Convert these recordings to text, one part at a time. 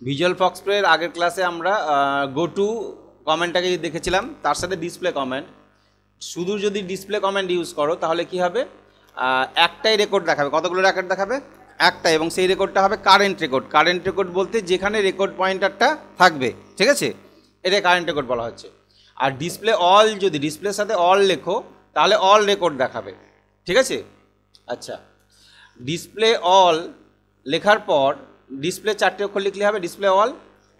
Visual Fox প্রের আগের ক্লাসে আমরা গো টু কমেন্টটাকে দেখেছিলাম, তার সাথে ডিসপ্লে কমেন্ট। শুধু যদি ডিসপ্লে কমেন্ট ইউজ করো তাহলে কি হবে, একটাই রেকর্ড দেখাবে। কতগুলো রেকর্ড দেখাবে? একটা, এবং সেই রেকর্ডটা হবে কারেন্ট রেকর্ড। কারেন্ট রেকর্ড বলতে যেখানে রেকর্ড পয়েন্টারটা থাকবে, ঠিক আছে, এটা কারেন্ট রেকর্ড বলা হচ্ছে। আর ডিসপ্লে অল, যদি ডিসপ্লের সাথে অল লেখো তাহলে অল রেকর্ড দেখাবে, ঠিক আছে। আচ্ছা, ডিসপ্লে অল লেখার পর ডিসপ্লে 4টে অক্ষর লিখলে হবে ডিসপ্লে অল।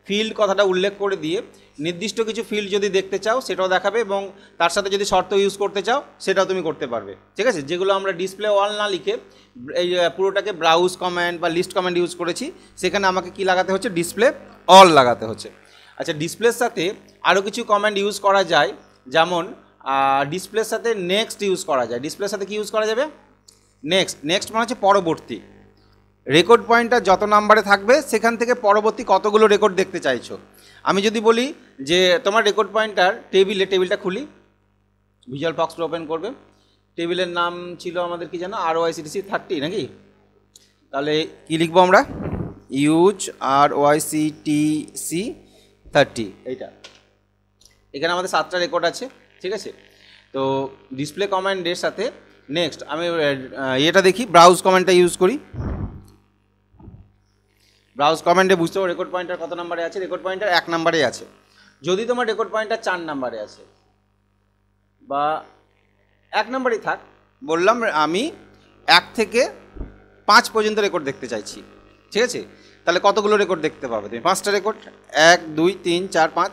ফিল্ড কথাটা উল্লেখ করে দিয়ে নির্দিষ্ট কিছু ফিল্ড যদি দেখতে চাও সেটাও দেখাবে, এবং তার সাথে যদি শর্ত ইউজ করতে চাও সেটাও তুমি করতে পারবে, ঠিক আছে। যেগুলো আমরা ডিসপ্লে অল না লিখে এই পুরোটাকে ব্রাউজ কমেন্ট বা লিস্ট কমেন্ট ইউজ করেছি, সেখানে আমাকে কি লাগাতে হচ্ছে, ডিসপ্লে অল লাগাতে হচ্ছে। আচ্ছা, ডিসপ্লের সাথে আরও কিছু কমেন্ট ইউজ করা যায়, যেমন ডিসপ্লের সাথে নেক্সট ইউজ করা যায়। ডিসপ্লের সাথে কি ইউজ করা যাবে? নেক্সট। নেক্সট মানে হচ্ছে পরবর্তী। রেকর্ড পয়েন্টটা যত নাম্বারে থাকবে সেখান থেকে পরবর্তী কতগুলো রেকর্ড দেখতে চাইছো। আমি যদি বলি যে তোমার রেকর্ড পয়েন্টার টেবিলটা খুলি, ভিজুয়াল ফক্স ওপেন করবে। টেবিলের নাম ছিল আমাদের কি জানো, ROICTC 30 নাকি? তাহলে কি লিখবো আমরা? ইউজ ROICTC 30, এইটা। এখানে আমাদের 7টা রেকর্ড আছে, ঠিক আছে। তো ডিসপ্লে কমেন্টের সাথে নেক্সট আমি এটা দেখি, ব্রাউজ কমেন্টটা ইউজ করি। ব্রাউজ কমেন্টে বুঝতে পারো রেকর্ড পয়েন্টার কত নাম্বারে আছে। রেকর্ড পয়েন্টার 1 নাম্বারে আছে। যদি তোমার রেকর্ড পয়েন্টার 4 নাম্বারে আছে বা 1 নাম্বারই থাক, বললাম আমি 1 থেকে 5 পর্যন্ত রেকর্ড দেখতে চাইছি, ঠিক আছে। তাহলে কতগুলো রেকর্ড দেখতে পাবে তুমি? 5টা রেকর্ড, 1 2 3 4 5।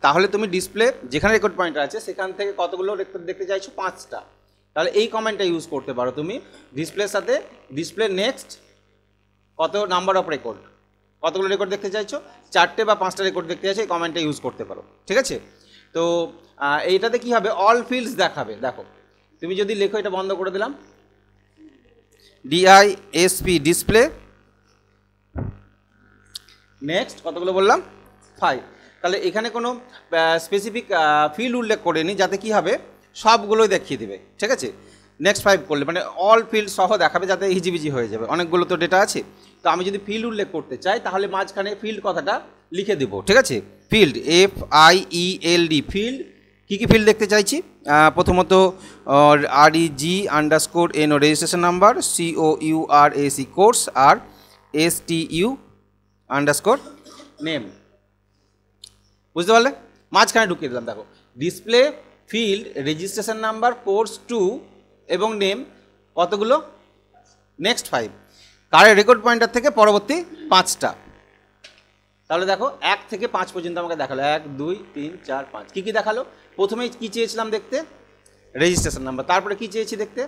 তাহলে তুমি ডিসপ্লে যেখানে রেকর্ড পয়েন্টার আছে সেখান থেকে কতগুলো রেকর্ড দেখতে চাইছো? 5টা। তাহলে এই কমেন্টটা ইউজ করতে পারো তুমি ডিসপ্লের সাথে। ডিসপ্লে নেক্সট কত নাম্বার অফ রেকর্ড, কতগুলো রেকর্ড দেখতে চাইছো, 4টে বা 5টা রেকর্ড দেখতে চাইছো, এই কমেন্টটা ইউজ করতে পারো, ঠিক আছে। তো এইটাতে কি হবে, অল ফিল্ডস দেখাবে। দেখো তুমি যদি লেখো, এটা বন্ধ করে দিলাম, DISP ডিসপ্লে নেক্সট কতগুলো বললাম? 5। তাহলে এখানে কোনো স্পেসিফিক ফিল্ড উল্লেখ করেনি, যাতে কি হবে সবগুলোই দেখিয়ে দেবে, ঠিক আছে। নেক্সট 5 করলে মানে অল ফিল্ড সহ দেখাবে, যাতে হিজিবিজি হয়ে যাবে। অনেকগুলো তো ডেটা আছে, তো আমি যদি ফিল্ড উল্লেখ করতে চাই তাহলে মাঝখানে ফিল্ড কথাটা লিখে দেব, ঠিক আছে। ফিল্ড FIELD, ফিল্ড কী কী ফিল্ড দেখতে চাইছি? প্রথমত REG_NO registration number, COURAC course, আর STU_ নেম। বুঝতে পারলে? মাঝখানে ঢুকিয়ে দিলাম। দেখো display field registration number, course 2 এবং নেম কতগুলো? নেক্সট 5। কারের রেকর্ড পয়েন্টার থেকে পরবর্তী 5টা। তাহলে দেখো 1 থেকে 5 পর্যন্ত আমাকে দেখালো, 1 2 3 4 5। কী কী দেখালো? প্রথমেই কী চেয়েছিলাম দেখতে? Registration number. তারপরে কী চেয়েছি দেখতে?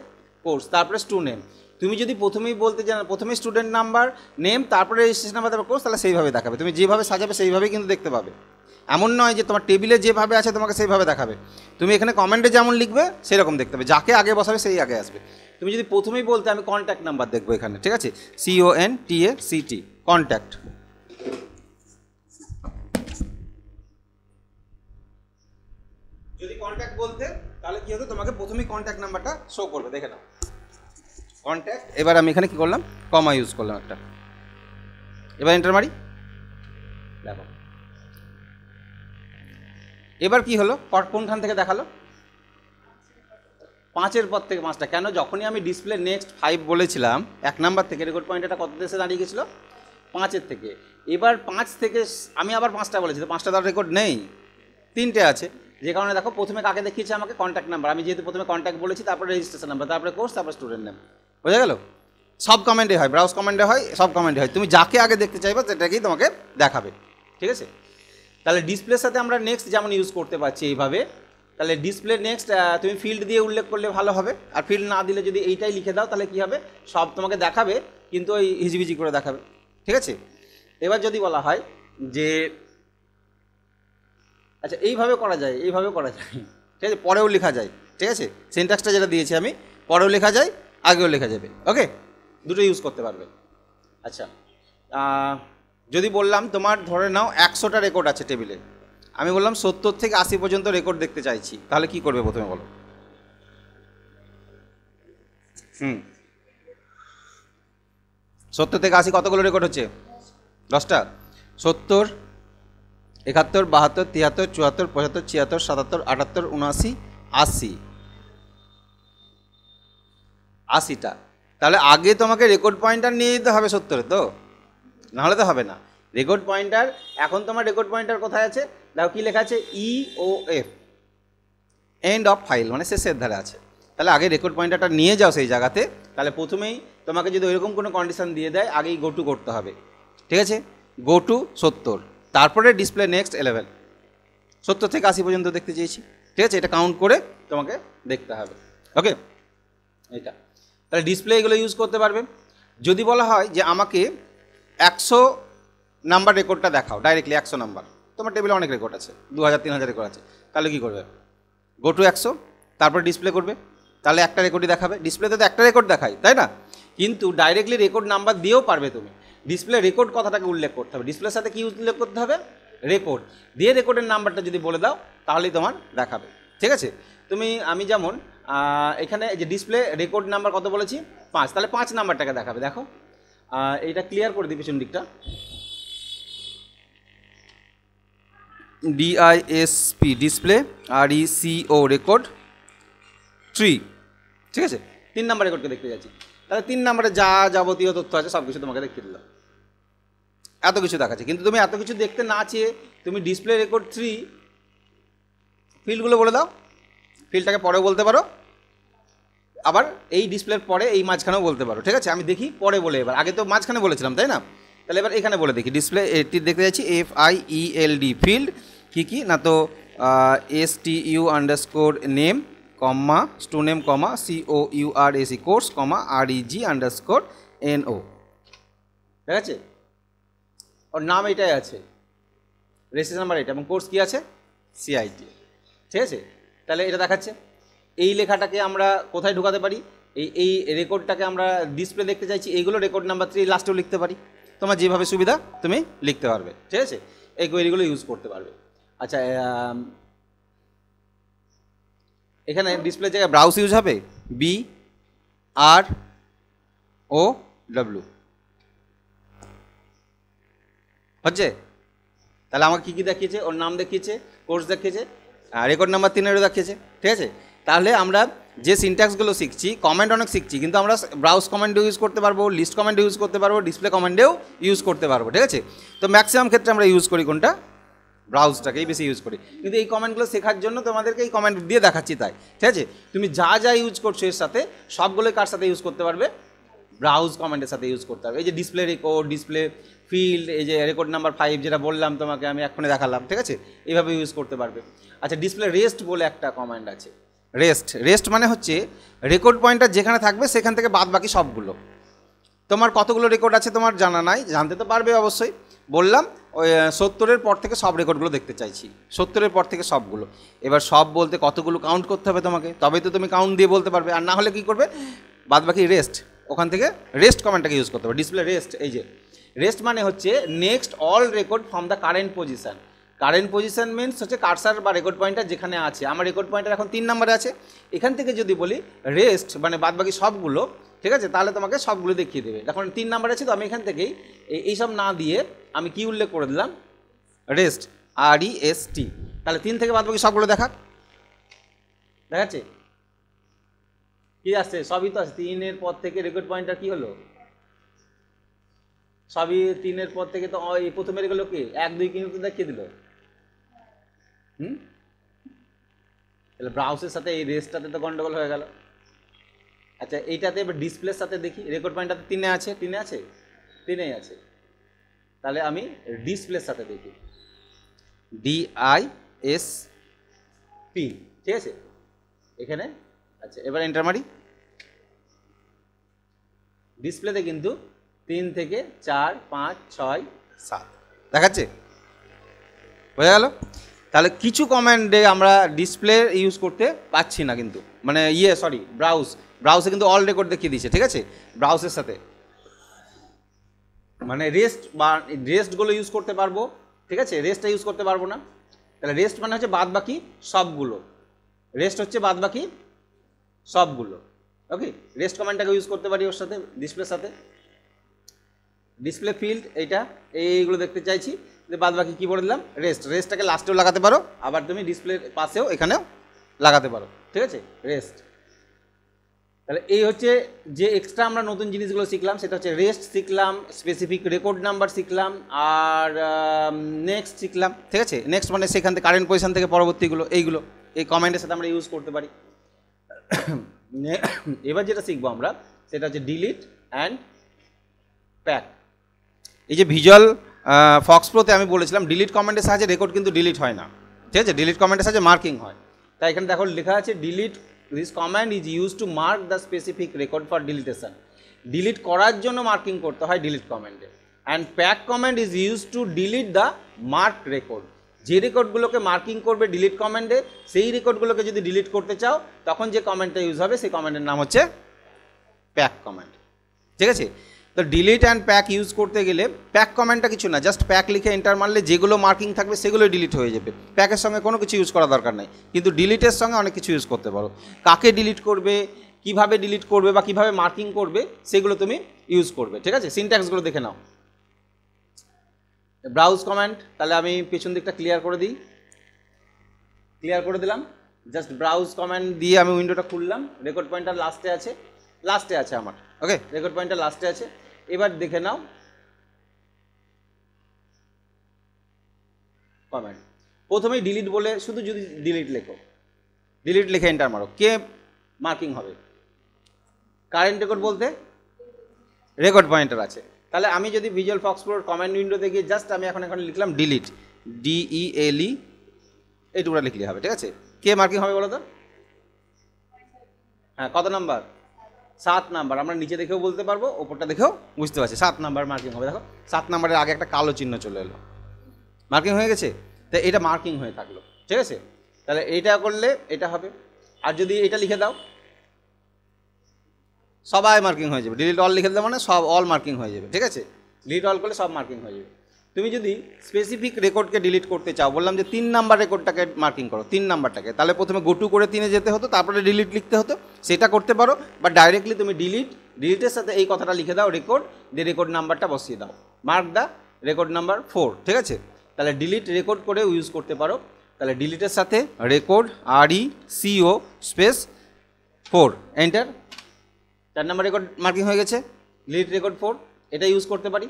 কোর্স। তারপরে স্টুডেন্ট। তুমি যদি প্রথমেই বলতে জানো, প্রথমে স্টুডেন্ট নাম্বার, নেম, তারপরে রেজিস্ট্রেশন নাম্বার, তারপর কোর্স, তাহলে সেইভাবে দেখাবে। তুমি যেভাবে সাজাবে সেইভাবেই কিন্তু দেখতে পাবে। এমন নয় যে তোমার টেবিলে যেভাবে আছে তোমাকে সেইভাবে দেখাবে। তুমি এখানে কমেন্টে যেমন লিখবে সেরকম দেখতে হবে, যাকে আগে বসাবে সেই আগে আসবে। তুমি যদি প্রথমেই বলতে আমি কন্ট্যাক্ট নাম্বার দেখবো এখানে, ঠিক আছে, CONTACT, কন্ট্যাক্ট। যদি কন্ট্যাক্ট বলতে তাহলে কি হতো, তোমাকে প্রথমেই কন্ট্যাক্ট নাম্বারটা শো করবে, দেখে নাও কন্ট্যাক্ট। এবার আমি এখানে কি করলাম, কমা ইউজ করলাম একটা। এবার এন্টার মারি, দেখো এবার কি হলো, কোনখান থেকে দেখালো? 5-এর পর থেকে 5টা। কেন? যখনই আমি ডিসপ্লে নেক্সট 5 বলেছিলাম 1 নাম্বার থেকে, রেকর্ড পয়েন্টটা কত দেশে দাঁড়িয়ে গেছিলো? 5-এর থেকে। এবার 5 থেকে আমি আবার 5টা বলেছি, তো 5টা তার রেকর্ড নেই, 3টে আছে। যে কারণে দেখো প্রথমে কাকে দেখিয়েছে আমাকে? Contact number. আমি যেহেতু প্রথমে কন্ট্যাক্ট বলেছি, তারপরে রেজিস্ট্রেশন নাম্বার, তারপরে কোর্স, তারপরে স্টুডেন্ট নেম। বোঝা গেল? সব কমেন্টে হয়, ব্রাউজ কমেন্টে হয়, সব কমেন্টে হয়। তুমি যাকে আগে দেখতে চাইবে সেটাকেই তোমাকে দেখাবে, ঠিক আছে। তাহলে ডিসপ্লের সাথে আমরা নেক্সট যেমন ইউজ করতে পারছি এইভাবে। তাহলে ডিসপ্লে নেক্সট তুমি ফিল্ড দিয়ে উল্লেখ করলে ভালো হবে, আর ফিল্ড না দিলে যদি এইটাই লিখে দাও তাহলে কী হবে, সব তোমাকে দেখাবে কিন্তু ওই হিজিবিজি করে দেখাবে, ঠিক আছে। এবার যদি বলা হয় যে আচ্ছা এইভাবে করা যায়, এইভাবে করা যায়, ঠিক আছে, পরেও লেখা যায়, ঠিক আছে। সিনট্যাক্সটা যেটা দিয়েছি আমি, পরেও লেখা যায়, আগেও লেখা যাবে, ওকে, দুটো ইউজ করতে পারবে। আচ্ছা, যদি বললাম তোমার ধরে নাও 100টা রেকর্ড আছে টেবিলে, আমি বললাম 70 থেকে 80 পর্যন্ত রেকর্ড দেখতে চাইছি, তাহলে কি করবে প্রথমে বলো? 70 থেকে 80 কতগুলো রেকর্ড হচ্ছে? 10টা। 70, 71, 72, 73, 74, 75, 76, 77, 78, 79, 80, 80টা। তাহলে আগে তোমাকে রেকর্ড পয়েন্টার নিয়ে যেতে হবে 70-এ, তো নাহলে তো হবে না। রেকর্ড পয়েন্টার, এখন তোমার রেকর্ড পয়েন্টার কোথায় আছে দেখো, কি লেখা আছে, EOF, এন্ড অফ ফাইল, মানে শেষের ধারে আছে। তাহলে আগে রেকর্ড পয়েন্টারটা নিয়ে যাও সেই জায়গাতে। তাহলে প্রথমেই তোমাকে যদি ওইরকম কোনো কন্ডিশন দিয়ে দেয়, আগেই গো টু করতে হবে, ঠিক আছে, গো টু 70, তারপরে ডিসপ্লে নেক্সট 11, 70 থেকে 80 পর্যন্ত দেখতে চেয়েছি, ঠিক আছে, এটা কাউন্ট করে তোমাকে দেখতে হবে। ওকে, এটা তাহলে ডিসপ্লে এগুলো ইউজ করতে পারবে। যদি বলা হয় যে আমাকে 100 নাম্বার রেকর্ডটা দেখাও, ডাইরেক্টলি 100 নাম্বার, তোমার টেবিলে অনেক রেকর্ড আছে, 2000 3000 রেকর্ড আছে, তাহলে কী করবে, গো টু 100, তারপর ডিসপ্লে করবে, তাহলে একটা রেকর্ডই দেখাবে। ডিসপ্লেতে তো একটা রেকর্ড দেখাই, তাই না, কিন্তু ডাইরেক্টলি রেকর্ড নাম্বার দিয়েও পারবে তুমি। ডিসপ্লে রেকর্ড কথাটাকে উল্লেখ করতে হবে, ডিসপ্লের সাথে কি উল্লেখ করতে হবে, রেকর্ড দিয়ে রেকর্ডের নাম্বারটা যদি বলে দাও তাহলেই তোমার দেখাবে, ঠিক আছে। আমি যেমন এখানে যে ডিসপ্লে রেকর্ড নাম্বার কত বলেছি, 5, তাহলে 5 নাম্বারটাকে দেখাবে। দেখো এইটা ক্লিয়ার করে দিই পিছন দিকটা, DISP ডিসপ্লে, RECO রেকর্ড 3, ঠিক আছে, 3 নাম্বার রেকর্ডকে দেখতে যাচ্ছি। তাহলে 3 নাম্বারে যা যাবতীয় তথ্য আছে সব কিছু তোমাকে দেখিয়ে দিলাম, এত কিছু দেখাচ্ছে। কিন্তু তুমি এত কিছু দেখতে না চেয়ে তুমি ডিসপ্লে রেকর্ড 3 ফিল্ডগুলো বলে দাও, ফিল্ডটাকে পরেও বলতে পারো, আবার এই ডিসপ্লের পরে এই মাঝখানেও বলতে পারো, ঠিক আছে। আমি দেখি পরে বলে, এবার আগে তো মাঝখানে বলেছিলাম, তাই না, তাহলে এবার এখানে বলে দেখি। ডিসপ্লে এটি দেখতে যাচ্ছি, FIELD ফিল্ড কী না, তো STU আন্ডারস্কোর নেম কমা স্টু নেম কমা COURSE কোর্স কমা REG আন্ডারস্কোর NO, ঠিক আছে, ওর নাম এটাই আছে, রেজিস্ট্রেশন নাম্বার এটা, এবং কোর্স কী আছে, CIT, ঠিক আছে। তাহলে এটা দেখাচ্ছে। এই লেখাটাকে আমরা কোথায় ঢোকাতে পারি, এই রেকর্ডটাকে আমরা ডিসপ্লে দেখতে চাইছি, এইগুলো রেকর্ড নাম্বার 3 লাস্টেও লিখতে পারি, তোমার যেভাবে সুবিধা তুমি লিখতে পারবে, ঠিক আছে, এই কোয়েরিগুলো ইউজ করতে পারবে। আচ্ছা, এখানে ডিসপ্লে জায়গায় ব্রাউজ ইউজ হবে, BROW হচ্ছে। তাহলে আমাকে কী কী দেখিয়েছে, ওর নাম দেখিয়েছে, কোর্স দেখিয়েছে, রেকর্ড নাম্বার 3-এরও দেখিয়েছে, ঠিক আছে। তাহলে আমরা যে সিনট্যাক্সগুলো শিখছি, কমেন্ট অনেক শিখছি, কিন্তু আমরা ব্রাউজ কমেন্টও ইউজ করতে পারবো, লিস্ট কমেন্টও ইউজ করতে পারবো, ডিসপ্লে কমেন্টেও ইউজ করতে পারবো, ঠিক আছে। তো ম্যাক্সিমাম ক্ষেত্রে আমরা ইউজ করি কোনটা, ব্রাউজটাকেই বেশি ইউজ করি। কিন্তু এই কমেন্টগুলো শেখার জন্য তোমাদেরকে এই কমেন্ট দিয়ে দেখাচ্ছি, তাই, ঠিক আছে। তুমি যা যা ইউজ করছো এর সাথে সবগুলোই কার সাথে ইউজ করতে পারবে, ব্রাউজ কমেন্টের সাথে ইউজ করতে পারবে। এই যে ডিসপ্লে রেকর্ড, ডিসপ্লে ফিল্ড, এই যে রেকর্ড নাম্বার 5 যেটা বললাম তোমাকে, আমি এক্ষুনি দেখালাম, ঠিক আছে, এইভাবে ইউজ করতে পারবে। আচ্ছা, ডিসপ্লে রেস্ট বলে একটা কমান্ড আছে, রেস্ট মানে হচ্ছে রেকর্ড পয়েন্টার যেখানে থাকবে সেখান থেকে বাদ বাকি সবগুলো, তোমার কতগুলো রেকর্ড আছে তোমার জানা নাই, জানতে তো পারবে অবশ্যই। বললাম ওই 70-এর পর থেকে সব রেকর্ডগুলো দেখতে চাইছি, 70-এর পর থেকে সবগুলো। এবার সব বলতে কতগুলো কাউন্ট করতে হবে তোমাকে, তবেই তো তুমি কাউন্ট দিয়ে বলতে পারবে, আর না হলে কী করবে, বাদ বাকি রেস্ট, ওখান থেকে রেস্ট কমেন্টটাকে ইউজ করতে হবে। ডিসপ্লে রেস্ট, এই যে রেস্ট মানে হচ্ছে next all record from the current position. Current position means হচ্ছে কার্সার বা রেকর্ড পয়েন্টার যেখানে আছে, আমার রেকর্ড পয়েন্টার এখন 3 নম্বরে আছে, এখান থেকে যদি বলি রেস্ট মানে বাদ বাকি সবগুলো, ঠিক আছে, তাহলে তোমাকে সবগুলো দেখিয়ে দেবে। এখন 3 নাম্বার আছে, তো আমি এখান থেকেই এইসব না দিয়ে আমি কি উল্লেখ করে দিলাম, রেস্ট, REST, তাহলে 3 থেকে বাদ বাকি সবগুলো দেখাচ্ছে, কি আসছে, সবই তো আছে। 3-এর পর থেকে রেকর্ড পয়েন্টার কি হলো, সবই 3-এর পর থেকে তো এই প্রথমের এগুলো কি 1 2 কিন্তু দেখিয়ে দিল। তাহলে ব্রাউজের সাথে এই রেস্টটাতে তো গন্ডগোল হয়ে গেল। আচ্ছা, এইটাতে এবার ডিসপ্লের সাথে দেখি, রেকর্ড পয়েন্টারতে 3-এ আছে, 3-এই আছে, তাহলে আমি ডিসপ্লের সাথে দেখি, DISP, ঠিক আছে, এখানে। আচ্ছা, এবার এন্টার মারি, ডিসপ্লেতে কিন্তু 3 থেকে 4 5 6 7 দেখাচ্ছে, বোঝা গেল। তাহলে কিছু কমান্ডে আমরা ডিসপ্লে ইউজ করতে পাচ্ছি না, কিন্তু মানে ব্রাউজে কিন্তু অল রেকর্ড দেখিয়ে দিচ্ছে, ঠিক আছে। ব্রাউজের সাথে মানে রেস্টগুলো ইউজ করতে পারবো, ঠিক আছে, রেস্টটা ইউজ করতে পারবো না। তাহলে রেস্ট মানে হচ্ছে বাদ বাকি সবগুলো, রেস্ট হচ্ছে বাদ বাকি সবগুলো, ওকে। রেস্ট কমান্ডটাকে ইউজ করতে পারি ওর সাথে, ডিসপ্লের সাথে। ডিসপ্লে ফিল্ড এইগুলো দেখতে চাইছি, বাদ বাকি কী বলে দিলাম, রেস্টটাকে লাস্টেও লাগাতে পারো, আবার তুমি ডিসপ্লের পাশেও এখানেও লাগাতে পারো, ঠিক আছে, রেস্ট। তাহলে এই হচ্ছে যে এক্সট্রা আমরা নতুন জিনিসগুলো শিখলাম, সেটা হচ্ছে রেস্ট শিখলাম, স্পেসিফিক রেকর্ড নাম্বার শিখলাম, আর নেক্সট শিখলাম, ঠিক আছে। নেক্সট মানে সেখান থেকে কারেন্ট পজিশন থেকে পরবর্তীগুলো, এইগুলো এই কমেন্টের সাথে আমরা ইউজ করতে পারি। এবার যেটা শিখবো আমরা সেটা হচ্ছে ডিলিট অ্যান্ড প্যাক। এই যে ভিজুয়াল ফক্স প্রোতে আমি বলেছিলাম ডিলিট কমেন্টের সাহায্যে রেকর্ড কিন্তু ডিলিট হয় না, ঠিক আছে, ডিলিট কমেন্টের সাহায্যে মার্কিং হয়। তাই এখানে দেখো লেখা আছে delete, this command is use to mark the specific record for ডিলিটেশন। Delete করার জন্য মার্কিং করতে হয় ডিলিট কমেন্টে। And pack comment is use to delete the mark record. যে রেকর্ডগুলোকে মার্কিং করবে ডিলিট কমেন্টে, সেই রেকর্ডগুলোকে যদি ডিলিট করতে চাও তখন যে কমেন্টটা ইউজ হবে সেই কমেন্টের নাম হচ্ছে প্যাক কমেন্ট, ঠিক আছে। তো ডিলিট অ্যান্ড প্যাক ইউজ করতে গেলে প্যাক কমেন্টটা কিছু না, জাস্ট প্যাক লিখে এন্টার মারলে যেগুলো মার্কিং থাকবে সেগুলোই ডিলিট হয়ে যাবে। প্যাকের সঙ্গে কোনো কিছু ইউজ করা দরকার নেই, কিন্তু ডিলিটের সঙ্গে অনেক কিছু ইউজ করতে পারো। কাকে ডিলিট করবে, কিভাবে ডিলিট করবে বা কিভাবে মার্কিং করবে সেগুলো তুমি ইউজ করবে, ঠিক আছে। সিনট্যাক্সগুলো দেখে নাও। ব্রাউজ কমেন্ট, তাহলে আমি পেছন দিকটা ক্লিয়ার করে দিই, ক্লিয়ার করে দিলাম। জাস্ট ব্রাউজ কমেন্ট দিয়ে আমি উইন্ডোটা খুললাম, রেকর্ড পয়েন্টার লাস্টে আছে আমার, ওকে, রেকর্ড পয়েন্টার লাস্টে আছে। এবার দেখে নাও কমেন্ট, প্রথমেই ডিলিট বলে শুধু যদি ডিলিট লেখো, ডিলিট লিখে এন্টার মারো, কে মার্কিং হবে? কারেন্ট রেকর্ড বলতে রেকর্ড পয়েন্টার আছে। তাহলে আমি যদি ভিজুয়াল ফক্স প্রোর কমেন্ট উইন্ডোতে গিয়ে জাস্ট আমি এখন লিখলাম ডিলিট, DELE, এইটুকুটা লিখলে হবে, ঠিক আছে। কে মার্কিং হবে বলো তো? হ্যাঁ, কত নাম্বার? 7 নাম্বার। আমরা নিচে দেখেও বলতে পারবো, ওপরটা দেখেও বুঝতে পারছি 7 নাম্বার মার্কিং হবে। দেখো 7 নাম্বারের আগে একটা কালো চিহ্ন চলে এলো, মার্কিং হয়ে গেছে। তাই এটা মার্কিং হয়ে থাকলো, ঠিক আছে। তাহলে এইটা করলে এটা হবে। আর যদি এটা লিখে দাও সবাই মার্কিং হয়ে যাবে, ডিলিট অল লিখে দাও মানে সব অল মার্কিং হয়ে যাবে, ঠিক আছে। ডিলিট অল করলে সব মার্কিং হয়ে যাবে। তুমি যদি স্পেসিফিক রেকর্ডকে ডিলিট করতে চাও, বললাম যে 3 নাম্বার রেকর্ডটাকে মার্কিং করো, 3 নাম্বারটাকে, তাহলে প্রথমে গো টু করে 3-এ যেতে হতো, তারপরে ডিলিট লিখতে হতো, সেটা করতে পারো। বা ডাইরেক্টলি তুমি ডিলিটের সাথে এই কথাটা লিখে দাও রেকর্ড, দিয়ে রেকর্ড নাম্বারটা বসিয়ে দাও, মার্ক দ্য রেকর্ড নাম্বার 4, ঠিক আছে। তাহলে ডিলিট রেকর্ড করে ইউজ করতে পারো। তাহলে ডিলিটের সাথে record RECO space 4 enter, 4 number record marking হয়ে গেছে, ডিলিট রেকর্ড 4, এটা ইউজ করতে পারি।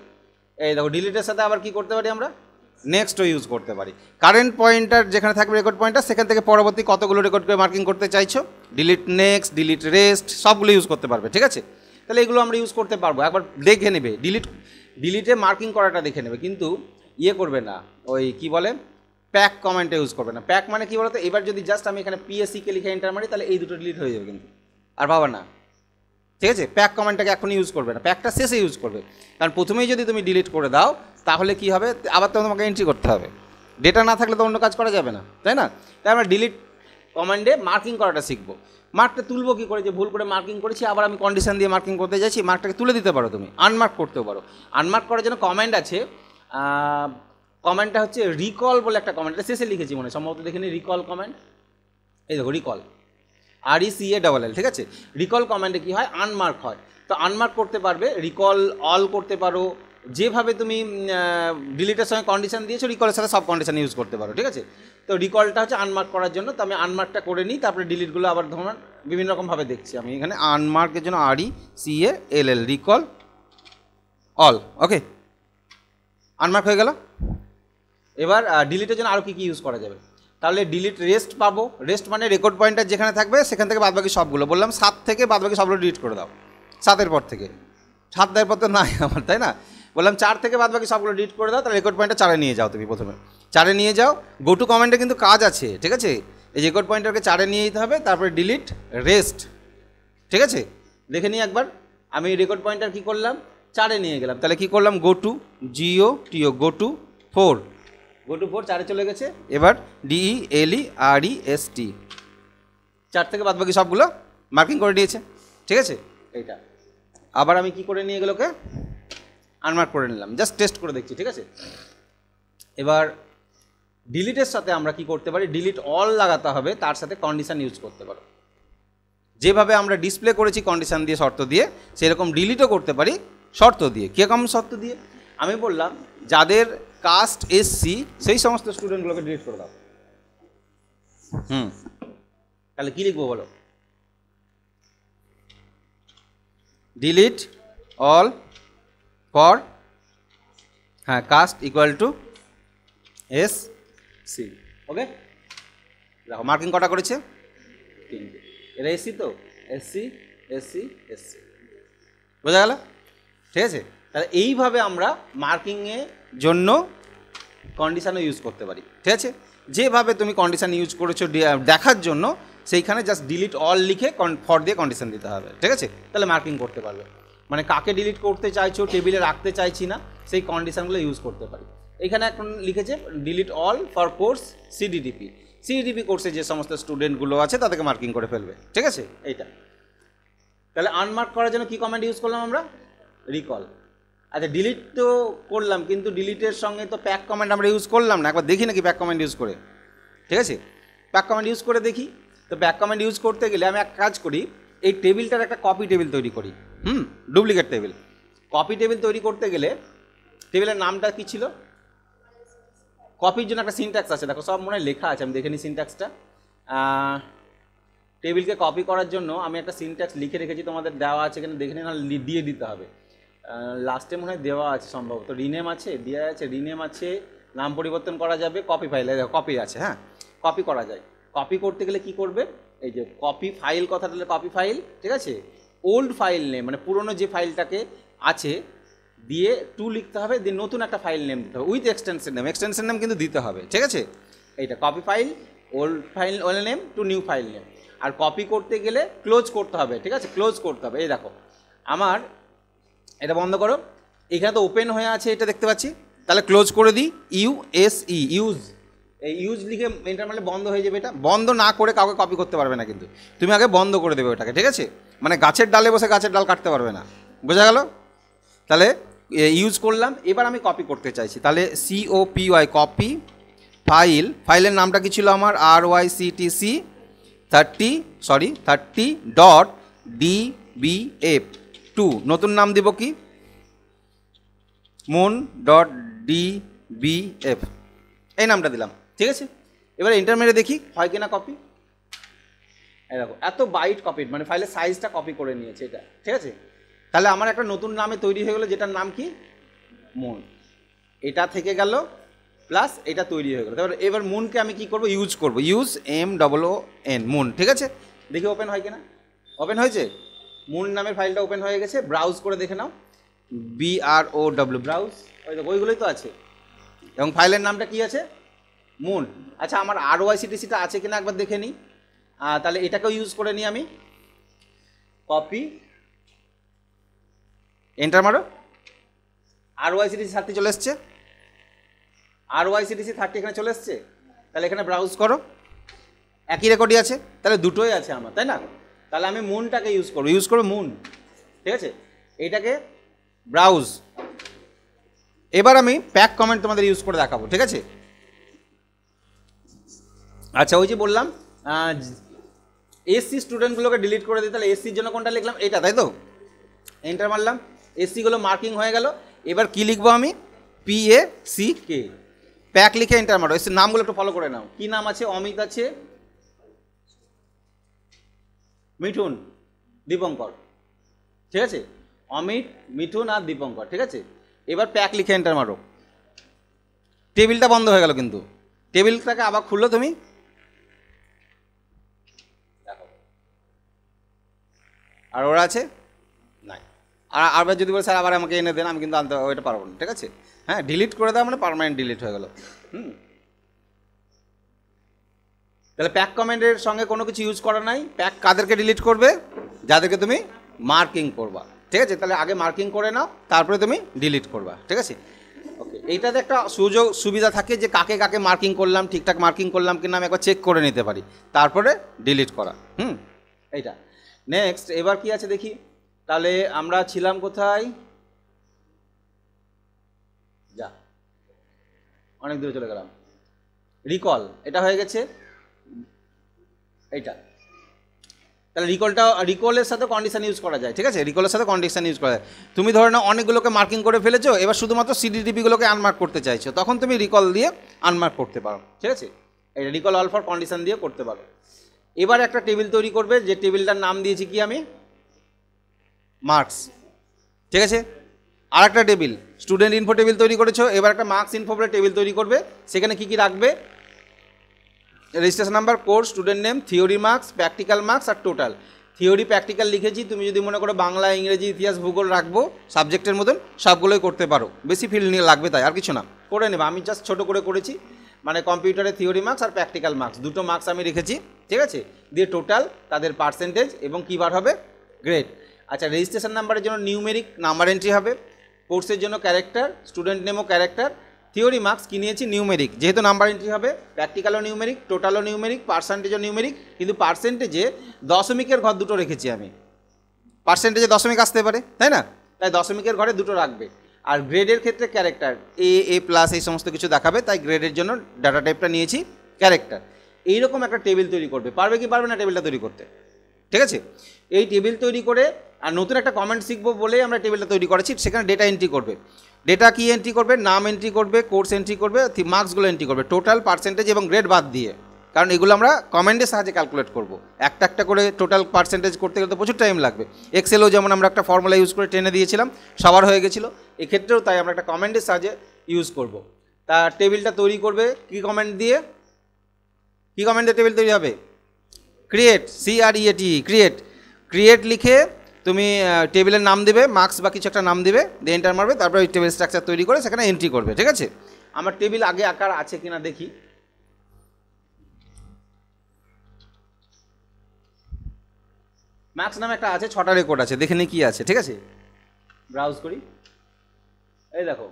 এই দেখো ডিলিটের সাথে আবার কি করতে পারি আমরা, নেক্সটও ইউজ করতে পারি। কারেন্ট পয়েন্টার যেখানে থাকবে রেকর্ড পয়েন্টার, সেখান থেকে পরবর্তী কতগুলো রেকর্ডকে মার্কিং করতে চাইছো, ডিলিট নেক্সট, ডিলিট রেস্ট, সবগুলো ইউজ করতে পারবে, ঠিক আছে। তাহলে এগুলো আমরা ইউজ করতে পারবো। একবার দেখে নেবে, ডিলিটে মার্কিং করাটা দেখে নেবে, কিন্তু ইয়ে করবে না, ওই কি বলে প্যাক কমেন্টে ইউজ করবে না। প্যাক মানে কি বলতো, এবার যদি জাস্ট আমি এখানে PSEকে লিখে এন্টার মারি তাহলে এই দুটো ডিলিট হয়ে যাবে, কিন্তু আর পাবা না, ঠিক আছে। প্যাক কমেন্টটাকে এখনই ইউজ করবে না, প্যাকটা শেষে ইউজ করবে। কারণ প্রথমেই যদি তুমি ডিলিট করে দাও তাহলে কি হবে, আবার তো তোমাকে এন্ট্রি করতে হবে, ডেটা না থাকলে তো অন্য কাজ করা যাবে না, তাই না। তাই আমরা ডিলিট কমান্ডে মার্কিং করাটা শিখবো। মার্কটা তুলবো কী করে, যে ভুল করে মার্কিং করেছি আবার আমি কন্ডিশন দিয়ে মার্কিং করতে যাচ্ছি, মার্কটাকে তুলে দিতে পারো তুমি, আনমার্ক করতেও পারো। আনমার্ক করার জন্য কমেন্ট আছে, কমেন্টটা হচ্ছে রিকল বলে একটা কমেন্ট, এটা শেষে লিখেছি মনে সম্ভবত, দেখে নিই রিকল কমেন্ট, এই দেখো রিকল RECALL, ঠিক আছে। রিকল কমেন্টে কী হয়, আনমার্ক হয়। তো আনমার্ক করতে পারবে, রিকল অল করতে পারো, যেভাবে তুমি ডিলিটের সঙ্গে কন্ডিশন দিয়েছো রিকলের সাথে সব কন্ডিশন ইউজ করতে পারো, ঠিক আছে। তো রিকলটা হচ্ছে আনমার্ক করার জন্য, তো আমি আনমার্কটা করে নিই, তারপরে ডিলিটগুলো আবার ধরুন বিভিন্ন রকমভাবে দেখছি আমি এখানে। আনমার্কের জন্য RECALL, রিকল অল, ওকে, আনমার্ক হয়ে গেল। এবার ডিলিটের জন্য আরও কী কী ইউজ করা যাবে, তাহলে ডিলিট রেস্ট পাবো। রেস্ট মানে রেকর্ড পয়েন্টার যেখানে থাকবে সেখান থেকে বাদবাকি সবগুলো, বললাম 7 থেকে বাদবাকি সবগুলো ডিলিট করে দাও, 7-এর পর থেকে, 7-এর পর তো নাই আমার, তাই না। বললাম 4 থেকে বাদবাকি সবগুলো ডিলিট করে দাও, তাহলে রেকর্ড পয়েন্টার 4-এ নিয়ে যাও, তুমি প্রথমে 4-এ নিয়ে যাও। গো টু কমেন্টে কিন্তু কাজ আছে, ঠিক আছে। এই রেকর্ড পয়েন্টারকে 4-এ নিয়ে যেতে হবে, তারপরে ডিলিট রেস্ট, ঠিক আছে। দেখে নিই একবার, আমি রেকর্ড পয়েন্টার কী করলাম, 4-এ নিয়ে গেলাম। তাহলে কী করলাম, go to go to 4, go to 4 4-এ চলে গেছে। এবার DELEREST, 4 থেকে বাদবাকি সবগুলো মার্কিং করে দিয়েছে, ঠিক আছে। এইটা আবার আমি কি করে নিয়ে গেলোকে আনমার্ক করে নিলাম, জাস্ট টেস্ট করে দেখছি, ঠিক আছে। এবার ডিলিটের সাথে আমরা কি করতে পারি, ডিলিট অল লাগাতে হবে, তার সাথে কন্ডিশন ইউজ করতে পারো। যেভাবে আমরা ডিসপ্লে করেছি কন্ডিশন দিয়ে, শর্ত দিয়ে, সেরকম ডিলিটও করতে পারি শর্ত দিয়ে। কীরকম শর্ত দিয়ে? আমি বললাম যাদের কাস্ট এসসি সেই সমস্ত স্টুডেন্টগুলোকে ডিলিট করে দাও। তাহলে কী লিখবো বলো? Delete all for caste equal to SC. Okay, দেখো মার্কিং কটা করেছে? 3টে। এটা এসসি তো, এসসি এসসি এসসি, বোঝা গেল? ঠিক আছে, তাহলে এইভাবে আমরা মার্কিংয়ের জন্য কন্ডিশানও ইউজ করতে পারি। ঠিক আছে, যেভাবে তুমি কন্ডিশান ইউজ করেছো দেখার জন্য সেইখানে জাস্ট ডিলিট অল লিখে ফর দিয়ে কন্ডিশান দিতে হবে। ঠিক আছে, তাহলে মার্কিং করতে পারবে। মানে কাকে ডিলিট করতে চাইছো, টেবিলে রাখতে চাইছি না, সেই কন্ডিশানগুলো ইউজ করতে পারি। এখানে এখন লিখেছে ডিলিট অল ফর কোর্স সিডিডিপি। সিডিডিপি কোর্সে যে সমস্ত স্টুডেন্টগুলো আছে তাদেরকে মার্কিং করে ফেলবে। ঠিক আছে, এইটা। তাহলে আনমার্ক করার জন্য কী কমেন্ট ইউজ করলাম আমরা? রিকল। আচ্ছা, ডিলিট তো করলাম, কিন্তু ডিলিটের সঙ্গে তো প্যাক কমেন্ট আমরা ইউজ করলাম না। একবার দেখি নাকি প্যাক কমেন্ট ইউজ করে। ঠিক আছে, প্যাক কমেন্ট ইউজ করে দেখি। তো প্যাক কমেন্ট ইউজ করতে গেলে আমি এক কাজ করি, এই টেবিলটার একটা কপি টেবিল তৈরি করি। Duplicate table. কপি টেবিল তৈরি করতে গেলে টেবিলের নামটা কী ছিল? কপির জন্য একটা সিনট্যাক্স আছে, দেখো সব মনে হয় লেখা আছে, আমি দেখে নিই সিনট্যাক্সটা। টেবিলকে কপি করার জন্য আমি একটা সিনট্যাক্স লিখে রেখেছি, তোমাদের দেওয়া আছে এখানে, দেখে নিই, না দিয়ে দিতে হবে। লাস্টে মনে হয় দেওয়া আছে সম্ভবত, রিনেম আছে, দেওয়া আছে, রিনেম আছে, নাম পরিবর্তন করা যাবে, কপি ফাইল, কপি আছে, হ্যাঁ কপি করা যায়। কপি করতে গেলে কি করবে? এই যে কপি ফাইল কথা, তাহলে কপি ফাইল। ঠিক আছে, ওল্ড ফাইল নেম মানে পুরনো যে ফাইলটাকে আছে দিয়ে টু লিখতে হবে, দিয়ে নতুন একটা ফাইল নেম দিতে হবে with extension name. Extension name কিন্তু দিতে হবে। ঠিক আছে, এইটা copy file, old name to new file name. আর কপি করতে গেলে ক্লোজ করতে হবে। ঠিক আছে, ক্লোজ করতে হবে। এই দেখো আমার এটা বন্ধ করো, এখানে তো ওপেন হয়ে আছে, এটা দেখতে পাচ্ছি, তাহলে ক্লোজ করে দিই। ইউএসই, ইউজ, এই ইউজ লিখে এন্টার মারলে বন্ধ হয়ে যাবে। এটা বন্ধ না করে কাউকে কপি করতে পারবে না, কিন্তু তুমি আগে বন্ধ করে দেবে ওটাকে। ঠিক আছে, মানে গাছের ডালে বসে গাছের ডাল কাটতে পারবে না, বোঝা গেল? তাহলে ইউজ করলাম। এবার আমি কপি করতে চাইছি, তাহলে COPY, কপি ফাইল। ফাইলের নামটা কি ছিল আমার? RYCTC 30.dbf2। নতুন নাম দিব কি? moon.dbf, এই নামটা দিলাম। ঠিক আছে, এবার এন্টার মেরে দেখি হয় কিনা কপি। এই দেখো এত বাইট কপি, মানে ফাইলের সাইজটা কপি করে নিয়েছে এটা। ঠিক আছে, তাহলে আমার একটা নতুন নামে তৈরি হয়ে গেলো, যেটার নাম কি? মুন। এটা থেকে গেল প্লাস এটা তৈরি হয়ে গেল। তারপর এবার মুনকে আমি কি করব? ইউজ করব, ইউজ MOON, মুন। ঠিক আছে, দেখি ওপেন হয় কিনা। ওপেন হয়েছে, মুন নামের ফাইলটা ওপেন হয়ে গেছে। ব্রাউজ করে দেখে নাও, BROW, ব্রাউজ। ওই দেখো ওইগুলোই তো আছে, এবং ফাইলের নামটা কি আছে? মুন। আচ্ছা, আমার RYCTCটা আছে কিনা একবার দেখে নিই। তাহলে এটাকেও ইউজ করে নিই আমি। কপি, এন্টার মারো। RYCTC 30 চলে এসছে, RYCTC 30 এখানে চলে এসছে। তাহলে এখানে ব্রাউজ করো, একই রেকর্ডই আছে, তাহলে দুটোই আছে আমার, তাই না? তাহলে আমি মুনটাকে ইউজ করবো মুন। ঠিক আছে, এইটাকে ব্রাউজ। এবার আমি প্যাক কমেন্ট তোমাদের ইউজ করে দেখাবো। ঠিক আছে, আচ্ছা ওই যে বললাম এসসি স্টুডেন্টগুলোকে ডিলিট করে দিই, তাহলে এসসির জন্য কোনটা লিখলাম? এটা, তাই তো? এন্টার মারলাম, এসসিগুলো মার্কিং হয়ে গেল। এবার কি লিখবো আমি? PACK, প্যাক লিখে এন্টার মারো। এসসির নামগুলো একটু ফলো করে নাও। কি নাম আছে? অমিত আছে, মিঠুন, দীপঙ্কর। ঠিক আছে, অমিত, মিঠুন আর দীপঙ্কর। ঠিক আছে, এবার প্যাক লিখে এন্টার মারো। টেবিলটা বন্ধ হয়ে গেল, কিন্তু টেবিলটাকে আবার খুললো তুমি, দেখো আর ওরা আছে নাই। আর আবার যদি বলে স্যার আবার আমাকে এনে দেন, আমি কিন্তু আনতে ওইটা পারবো না। ঠিক আছে, হ্যাঁ ডিলিট করে দেওয়া মানে পার্মানেন্ট ডিলিট হয়ে গেল। তাহলে প্যাক কমেন্টের সঙ্গে কোনো কিছু ইউজ করা নাই। প্যাক কাদেরকে ডিলিট করবে? যাদেরকে তুমি মার্কিং করবা। ঠিক আছে, তাহলে আগে মার্কিং করে নাও, তারপরে তুমি ডিলিট করবা। ঠিক আছে, ওকে। এইটাতে একটা সুবিধা থাকে যে কাকে কাকে মার্কিং করলাম, ঠিকঠাক মার্কিং করলাম কিনা আমি একবার চেক করে নিতে পারি, তারপরে ডিলিট করা। এইটা নেক্সট। এবার কি আছে দেখি। তাহলে আমরা ছিলাম কোথায়? যা অনেক দূরে চলে গেলাম। রিকল, এটা হয়ে গেছে। এইটা তাহলে রিকলের সাথে কন্ডিশন ইউজ করা যায়, ঠিক আছে, রিকলের সাথে কন্ডিশন ইউজ করা যায়। তুমি ধরে নাও অনেকগুলোকে মার্কিং করে ফেলেছো, এবার শুধুমাত্র সিডিডিপিগুলোকে আনমার্ক করতে চাইছো, তখন তুমি রিকল দিয়ে আনমার্ক করতে পারো, ঠিক আছে, এটা রিকল অল ফর কন্ডিশন দিয়ে করতে পারো। এবার একটা টেবিল তৈরি করবে, যে টেবিলটার নাম দিয়েছি কি আমি, মার্কস, ঠিক আছে। আর একটা টেবিল স্টুডেন্ট ইনফো টেবিল তৈরি করেছো, এবার একটা মার্কস ইনফো বলে টেবিল তৈরি করবে। সেখানে কি কি রাখবে, registration number, course, student name, theory marks, practical marks আর টোটাল। থিওরি প্র্যাকটিক্যাল লিখেছি, তুমি যদি মনে করো বাংলা, ইংরেজি, ইতিহাস, ভূগোল রাখবো সাবজেক্টের মতন, সবগুলোই করতে পারো, বেশি ফিল্ড নিয়ে লাগবে তাই, আর কিছু না, করে নেবে। আমি জাস্ট ছোটো করে করেছি, মানে কম্পিউটারে থিওরি মার্কস আর প্র্যাকটিক্যাল মার্কস দুটো মার্কস আমি রেখেছি, ঠিক আছে, দিয়ে টোটাল, তাদের পার্সেন্টেজ এবং কী বার হবে, গ্রেড। আচ্ছা, রেজিস্ট্রেশন নাম্বারের জন্য নিউমেরিক নাম্বার এন্ট্রি হবে, কোর্সের জন্য ক্যারেক্টার, স্টুডেন্ট নেমও ক্যারেক্টার, থিওরি মার্কস কী নিয়েছি, নিউমেরিক, যেহেতু নাম্বার এন্ট্রি হবে, প্র্যাকটিক্যালও নিউমেরিক, টোটালও নিউমেরিক, পার্সেন্টেজও নিউমেরিক, কিন্তু পার্সেন্টেজে দশমিকের ঘর দুটো রেখেছি আমি, পার্সেন্টেজে দশমিক আসতে পারে, তাই না, তাই দশমিকের ঘরে দুটো রাখবে। আর গ্রেডের ক্ষেত্রে ক্যারেক্টার, এ প্লাস এই সমস্ত কিছু দেখাবে, তাই গ্রেডের জন্য ডাটা টাইপটা নিয়েছি ক্যারেক্টার। এইরকম একটা টেবিল তৈরি করবে, পারবে কি পারবে না টেবিলটা তৈরি করতে, ঠিক আছে। এই টেবিল তৈরি করে, আর নতুন একটা কমেন্ট শিখবো বলেই আমরা টেবিলটা তৈরি করেছি, সেখানে ডেটা এন্ট্রি করবে। ডেটা কি এন্ট্রি করবে, নাম এন্ট্রি করবে, কোর্স এন্ট্রি করবে, মার্কসগুলো এন্ট্রি করবে, টোটাল, পার্সেন্টেজ এবং গ্রেড বাদ দিয়ে, কারণ এগুলো আমরা কমেন্টের সাহায্যে ক্যালকুলেট করব। একটা একটা করে টোটাল পার্সেন্টেজ করতে গেলে তো প্রচুর টাইম লাগবে। এক্সেলও যেমন আমরা একটা ফর্মুলা ইউজ করে টেনে দিয়েছিলাম, সবার হয়ে গেছিলো, এক্ষেত্রেও তাই আমরা একটা কমেন্টের সাহায্যে ইউজ করব। তা টেবিলটা তৈরি করবে কী কমেন্ট দিয়ে, কী কমেন্ট দিয়ে টেবিল তৈরি হবে, ক্রিয়েট, CREAT, ক্রিয়েট লিখে তুমি টেবিলের নাম দেবে, মার্কস বা কিছু একটা নাম দেবে, দিয়ে এন্টার মারবে, তারপরে ওই টেবিল স্ট্রাকচার তৈরি করে সেখানে এন্ট্রি করবে, ঠিক আছে। আমার টেবিল আগে আকার আছে কিনা দেখি, মার্কস নামে একটা আছে, 6টা রেকর্ড আছে, দেখে নিই কী আছে, ঠিক আছে, ব্রাউজ করি, এই দেখো,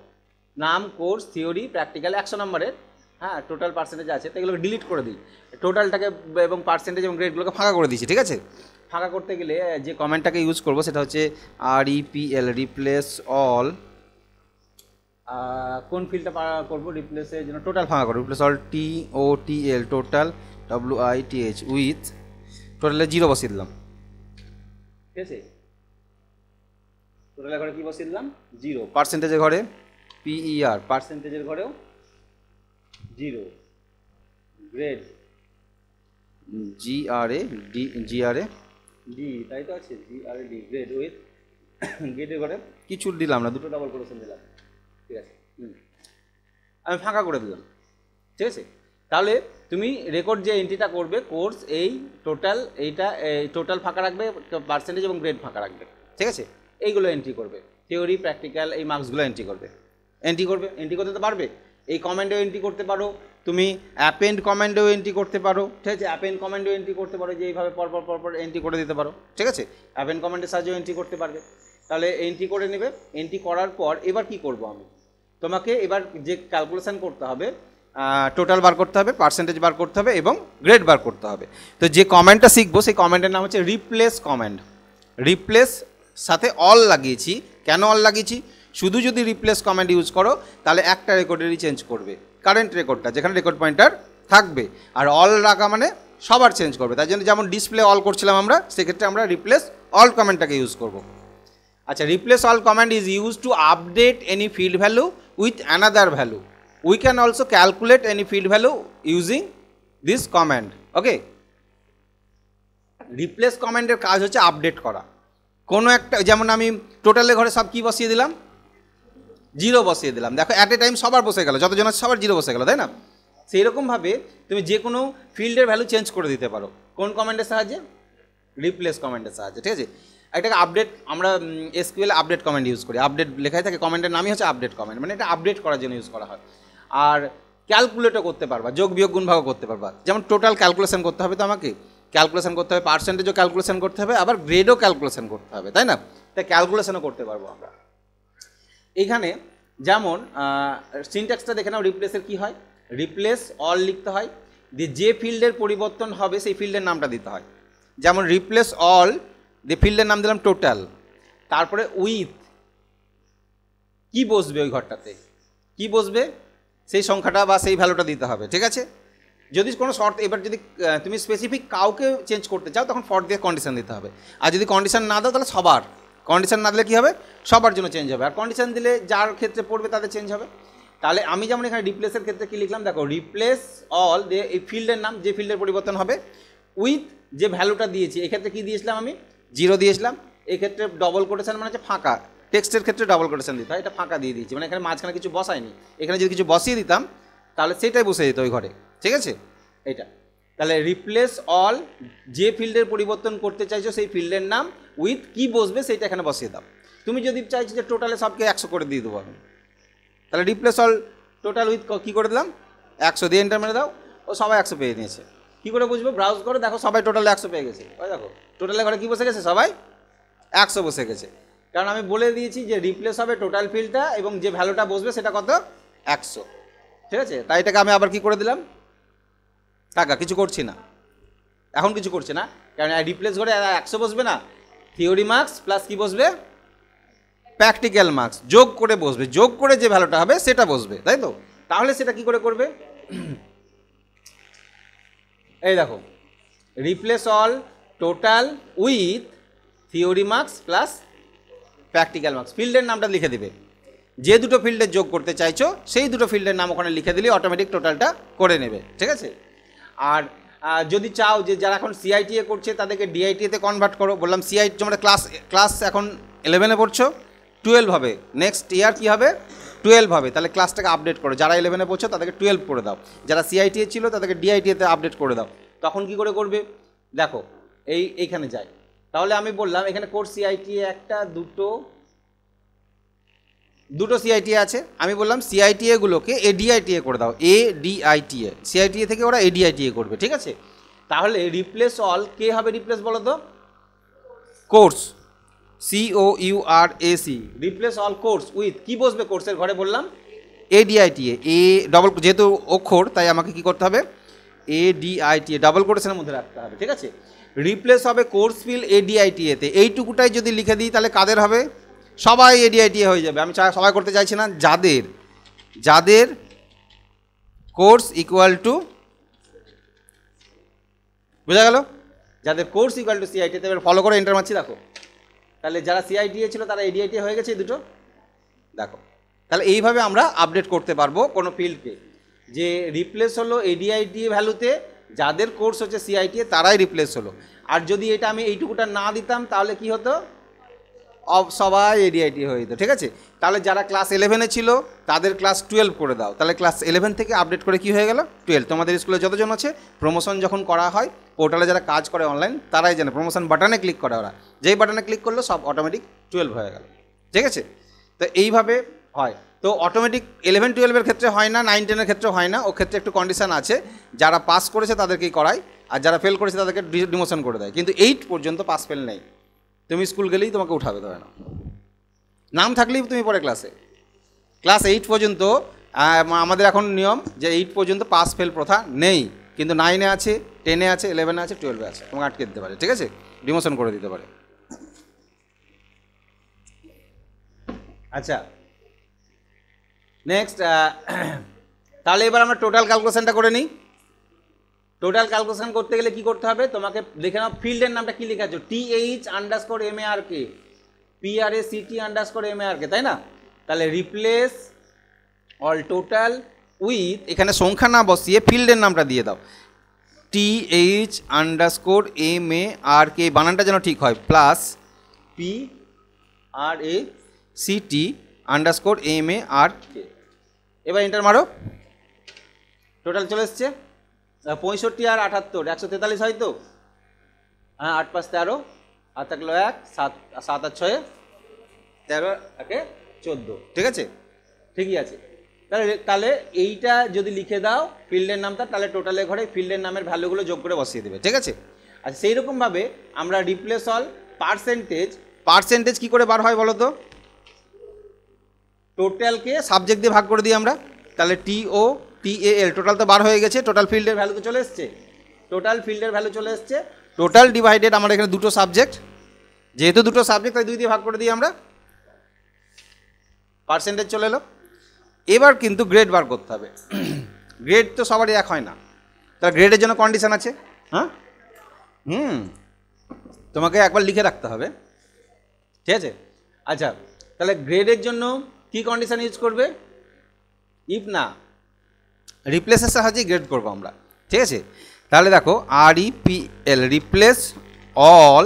নাম, কোর্স, থিওরি, প্র্যাকটিক্যাল 100 নম্বরের, হ্যাঁ, টোটাল পার্সেন্টেজ আছে, তো এগুলোকে ডিলিট করে দিই, টোটালটাকে এবং পার্সেন্টেজ এবং গ্রেডগুলোকে ফাঁকা করে দিচ্ছি, ঠিক আছে। ফাঁকা করতে গেলে যে কমেন্টটাকে ইউজ করবো সেটা হচ্ছে REPL, রিপ্লেস অল, কোন ফিল্ডটা করবো, রিপ্লেসের জন্য টোটাল ফাঁকা করবো, replace all, TOTL, total, WITH, with, টোটালে 0 বসিয়ে দিলাম, ঠিক আছে, টোটালের ঘরে কী বসিয়ে দিলাম, 0, পার্সেন্টেজের ঘরে PER, পার্সেন্টেজের ঘরেও 0, গ্রেড GRAD, তাই তো আছে, GRAD, গ্রেড উইথ, গ্রেডের ঘরে কিছু দিলাম না, দুটো ডাবল কোটেশন দিলাম, ঠিক আছে, আমি ফাঁকা করে দিলাম, ঠিক আছে। তাহলে তুমি রেকর্ড যে এন্ট্রিটা করবে, কোর্স, এই টোটাল, এইটা টোটাল ফাঁকা রাখবে, পার্সেন্টেজ এবং গ্রেড ফাঁকা রাখবে, ঠিক আছে, এইগুলো এন্ট্রি করবে, থিওরি, প্র্যাকটিক্যাল, এই মার্কসগুলো এন্ট্রি করবে, এন্ট্রি করতে তো পারবে। এই কমেন্টেও এন্ট্রি করতে পারো, তুমি অ্যাপেন্ড কমেন্টেও এন্ট্রি করতে পারো, ঠিক আছে, অ্যাপেন্ড কমেন্টেও এন্ট্রি করতে পারো, যে এইভাবে পরপর এন্ট্রি করে দিতে পারো, ঠিক আছে, অ্যাপেন্ড কমেন্টের সাহায্যেও এন্ট্রি করতে পারবে। তাহলে এন্ট্রি করে নেবে, এন্ট্রি করার পর এবার কি করব আমি, তোমাকে এবার যে ক্যালকুলেশন করতে হবে, টোটাল বার করতে হবে, পার্সেন্টেজ বার করতে হবে এবং গ্রেড বার করতে হবে। তো যে কমেন্টটা শিখবো সেই কমেন্টের নাম হচ্ছে রিপ্লেস কমেন্ট। রিপ্লেস সাথে অল লাগিয়েছি, কেন অল লাগিয়েছি, শুধু যদি রিপ্লেস কমেন্ট ইউজ করো তাহলে একটা রেকর্ডেরই চেঞ্জ করবে, কারেন্ট রেকর্ডটা যেখানে রেকর্ড পয়েন্টার থাকবে, আর অল রাখা মানে সবার চেঞ্জ করবে। তাই জন্য যেমন ডিসপ্লে অল করছিলাম আমরা, সেক্ষেত্রে আমরা রিপ্লেস অল কমেন্টটাকে ইউজ করব। আচ্ছা, replace all comment is use to update any field value with another value. We can also calculate any field value using this comment. Okay, replace কমেন্টের কাজ হচ্ছে আপডেট করা। কোনো একটা, যেমন আমি টোটালের ঘরে সব কি বসিয়ে দিলাম, 0 বসিয়ে দিলাম, দেখো অ্যাট এ টাইম সবার বসে গেল, যতজন আছে সবার 0 বসে গেল, তাই না। সেই রকমভাবে তুমি যে কোনো ফিল্ডের ভ্যালু চেঞ্জ করে দিতে পারো, কোন কমেন্টের সাহায্যে, রিপ্লেস কমেন্টের সাহায্যে, ঠিক আছে। এটাকে আপডেট, আমরা SQL আপডেট কমেন্ট ইউজ করি, আপডেট লেখাই থাকে, কমেন্টের নামই হচ্ছে আপডেট কমেন্ট, মানে এটা আপডেট করার জন্য ইউজ করা হয়। আর ক্যালকুলেটও করতে পারবা, যোগ বিয়োগ গুণ ভাগও করতে পারবা, যেমন টোটাল ক্যালকুলেশন করতে হবে, তো আমাকে ক্যালকুলেশন করতে হবে, পার্সেন্টেজও ক্যালকুলেশন করতে হবে, আবার গ্রেডও ক্যালকুলেশন করতে হবে, তাই না। তাই ক্যালকুলেশনও করতে পারবো আমরা। এইখানে যেমন সিনট্যাক্সটা দেখে নাও, রিপ্লেসের কী হয়, রিপ্লেস অল লিখতে হয়, দিয়ে যে ফিল্ডের পরিবর্তন হবে সেই ফিল্ডের নামটা দিতে হয়। যেমন রিপ্লেস অল দিয়ে ফিল্ডের নাম দিলাম টোটাল, তারপরে উইথ কি বসবে ওই ঘরটাতে, কি বসবে সেই সংখ্যাটা বা সেই ভ্যালুটা দিতে হবে, ঠিক আছে। যদি কোনো শর্ত, এবার যদি তুমি স্পেসিফিক কাউকে চেঞ্জ করতে চাও তখন ফর দিয়ে কন্ডিশন দিতে হবে, আর যদি কন্ডিশন না দাও তাহলে সবার, কন্ডিশন না দিলে কী হবে, সবার জন্য চেঞ্জ হবে, আর কন্ডিশন দিলে যার ক্ষেত্রে পড়বে তাদের চেঞ্জ হবে। তাহলে আমি যেমন এখানে রিপ্লেসের ক্ষেত্রে কী লিখলাম, দেখো রিপ্লেস অল দিয়ে এই ফিল্ডের নাম, যে ফিল্ডের পরিবর্তন হবে, উইথ যে ভ্যালুটা দিয়েছি, এক্ষেত্রে কী দিয়েছিলাম আমি, 0 দিয়েছিলাম, এক্ষেত্রে ডবল কোটেশন মানে হচ্ছে ফাঁকা, টেক্সটের ক্ষেত্রে ডবল কোটেশন দিতে হয়, এটা ফাঁকা দিয়ে দিয়েছি, মানে এখানে মাঝখানে কিছু বসাইনি, এখানে যদি কিছু বসিয়ে দিতাম তাহলে সেটাই বসে যেত ওই ঘরে, ঠিক আছে এটা। তাহলে রিপ্লেস অল, যে ফিল্ডের পরিবর্তন করতে চাইছো সেই ফিল্ডের নাম উইথ কি বসবে সেইটা এখানে বসিয়ে দাও। তুমি যদি চাইছো যে টোটালে সবকে 100 করে দিয়ে দেবো আমি, তাহলে রিপ্লেস অল টোটাল উইথ কী করে দিলাম, 100 দিয়ে এন্টার মেরে দাও, ও সবাই 100 পেয়ে নিয়েছে। কী করে বুঝবো, ব্রাউজ করে দেখো সবাই টোটালে 100 পেয়ে গেছে, ওই দেখো টোটালে ঘরে কী বসে গেছে, সবাই 100 বসে গেছে, কারণ আমি বলে দিয়েছি যে রিপ্লেস হবে টোটাল ফিল্ডটা এবং যে ভ্যালুটা বসবে সেটা কত, 100, ঠিক আছে। তাই এটাকে আমি আবার কি করে দিলাম, টাকা কিছু করছি না, এখন কিছু করছে না, কারণ রিপ্লেস করে 100 বসবে না, থিওরি মার্কস প্লাস কি বসবে, প্র্যাকটিক্যাল মার্কস যোগ করে বসবে, যোগ করে যে ভ্যালুটা হবে সেটা বসবে, তাই তো। তাহলে সেটা কি করে করবে, এই দেখো replace all total with theory marks plus practical marks, ফিল্ডের নামটা লিখে দিবে, যে দুটো ফিল্ডে যোগ করতে চাইছো সেই দুটো ফিল্ডের নাম ওখানে লিখে দিলে অটোমেটিক টোটালটা করে নেবে, ঠিক আছে। আর যদি চাও যে যারা এখন সিআইটিএ করছে তাদেরকে ডিআইটিএতে কনভার্ট করো, বললাম সিআইটি তোমরা ক্লাস এখন 11-এ পড়ছো, 12 হবে, নেক্সট ইয়ার কী হবে, 12 হবে, তাহলে ক্লাসটাকে আপডেট করো, যারা 11-এ পড়ছো তাদেরকে 12 করে দাও, যারা সিআইটিএ ছিল তাদেরকে ডিআইটিএতে আপডেট করে দাও। তখন কি করে করবে, দেখো এইখানে যাই, তাহলে আমি বললাম এখানে কোর্স সিআইটিএ একটা দুটো সিআইটিএ আছে, আমি বললাম সিআইটিএগুলোকে এডিআইটিএ করে দাও, এডিআইটিএ, সিআইটিএ থেকে ওরা এডিআইটিএ করবে, ঠিক আছে। তাহলে রিপ্লেস অল কে হবে, রিপ্লেস বলো তো, course, COURSE, replace all course with কি বসবে কোর্সের ঘরে, বললাম এডিআইটিএ, এ ডবল, যেহেতু অক্ষর তাই আমাকে কি করতে হবে, এডিআইটিএ ডবল কোটেশনের মধ্যে রাখতে হবে, ঠিক আছে। রিপ্লেস হবে কোর্স ফিল এডিআইটিএতে, এইটুকুটাই যদি লিখে দিই তাহলে কাদের হবে, সবাই এডিআইটিএ হয়ে যাবে। আমি সবাই করতে চাইছি না, যাদের কোর্স ইকুয়াল টু, বোঝা গেল, যাদের কোর্স ইকুয়াল টু সিআইটিতে, এবার ফলো করে এন্টার মারছি, দেখো তাহলে যারা সিআইটিএ ছিল তারা এডিআইটিএ হয়ে গেছে এই দুটো, দেখো। তাহলে এইভাবে আমরা আপডেট করতে পারবো কোনো ফিল্ডকে, যে রিপ্লেস হলো এডিআইটিএ ভ্যালুতে, যাদের কোর্স হচ্ছে সিআইটিএ তারাই রিপ্লেস হলো। আর যদি এটা আমি এইটুকুটা না দিতাম তাহলে কি হতো, সবাই এডিআইটিএ হয়ে যেত, ঠিক আছে। তাহলে যারা ক্লাস 11-এ ছিল তাদের ক্লাস 12 করে দাও, তাহলে ক্লাস 11 থেকে আপডেট করে কি হয়ে গেল 12। তোমাদের স্কুলে যতজন আছে প্রমোশন যখন করা হয় পোর্টালে যারা কাজ করে অনলাইন তারাই জানে, প্রমোশন বাটনে ক্লিক করে ওরা, যেই বাটনে ক্লিক করলো সব অটোমেটিক 12 হয়ে গেল, ঠিক আছে। তো এইভাবে হয়, তো অটোমেটিক 11-12-এর ক্ষেত্রে হয় না, 9-10-এর ক্ষেত্রে হয় না, ও ক্ষেত্রে একটু কন্ডিশন আছে, যারা পাস করেছে তাদেরকেই করায়, আর যারা ফেল করেছে তাদেরকে ডিমোশন করে দেয়, কিন্তু 8 পর্যন্ত পাস ফেল নেই, তুমি স্কুল গেলেই তোমাকে উঠাবে দেবে না, নাম থাকলেই তুমি পরে ক্লাস 8 পর্যন্ত। আমাদের এখন নিয়ম যে 8 পর্যন্ত পাস ফেল প্রথা নেই, কিন্তু 9-এ আছে, 10-এ আছে, 11-এ আছে, 12-এ আছে, তোমাকে আটকে দিতে পারে, ঠিক আছে, ডিমোশন করে দিতে পারে। আচ্ছা নেক্সট, তাহলে এবার আমরা টোটাল ক্যালকুলেশনটা করে নিই। টোটাল ক্যালকুলেশন করতে গেলে কি করতে হবে, তোমাকে দেখে নাও ফিল্ডের নামটা কি লেখা আছে, TH_MARK, PRACT_MARK, তাই না। তাহলে রিপ্লেস অল টোটাল উইথ, এখানে সংখ্যা না বসিয়ে ফিল্ডের নামটা দিয়ে দাও, TH_MARK, বানানটা যেন ঠিক হয়, প্লাস PRACT_MARK, এবার এন্টার মারো, টোটাল চলে এসছে 65 আর 78, 143 হয় তো, হ্যাঁ 8 5 13, আর থাকলো 1 7 7 আর 6 13, 14, ঠিক আছে, ঠিকই আছে। তাহলে এইটা যদি লিখে দাও ফিল্ডের নামটা, তাহলে টোটালের ঘরে ফিল্ডের নামের ভ্যালুগুলো যোগ করে বসিয়ে দেবে, ঠিক আছে। আচ্ছা সেই রকমভাবে আমরা রিপ্লেস অল পার্সেন্টেজ কী করে বার হয় বলো তো, টোটালকে সাবজেক্ট দিয়ে ভাগ করে দিই আমরা, তাহলে TOTAL, টোটাল তো বার হয়ে গেছে, টোটাল ফিল্ডের ভ্যালু তো চলে এসছে, টোটাল ডিভাইডেড, আমার এখানে দুটো সাবজেক্ট, যেহেতু দুটো সাবজেক্ট তাই 2 দিয়ে ভাগ করে দিই আমরা, পার্সেন্টেজ চলে এলো। এবার কিন্তু গ্রেড বার করতে হবে, গ্রেড তো সবারই এক হয় না, তাহলে গ্রেডের জন্য কন্ডিশন আছে। হ্যাঁ, তোমাকে একবার লিখে রাখতে হবে, ঠিক আছে। আচ্ছা, তাহলে গ্রেডের জন্য কি কন্ডিশন ইউজ করবে? ইফ না, রিপ্লেসের সাহায্যে গ্রেড করবো আমরা, ঠিক আছে। তাহলে দেখো REPL replace all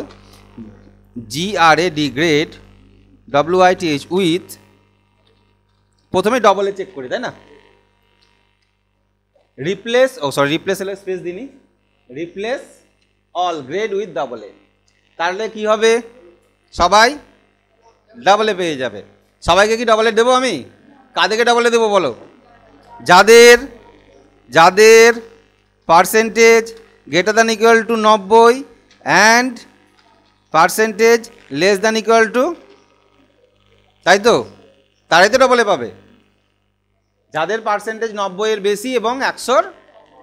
GRAD grade WITH with, প্রথমে ডবল এ চেক করি, তাই না? রিপ্লেস, রিপ্লেস হলে স্পেস দিনই, replace all grade with double A. তাহলে কি হবে? সবাই ডবল এ পেয়ে যাবে। সবাইকে কি ডবল এ দেবো আমি? কাদেরকে ডবল এ দেবো বলো? যাদের যাদের percentage greater than equal to 90 and percentage less than equal to, তাই তো? তারাই তো ডবল এ পাবে। যাদের পার্সেন্টেজ 90-এর বেশি এবং 100-র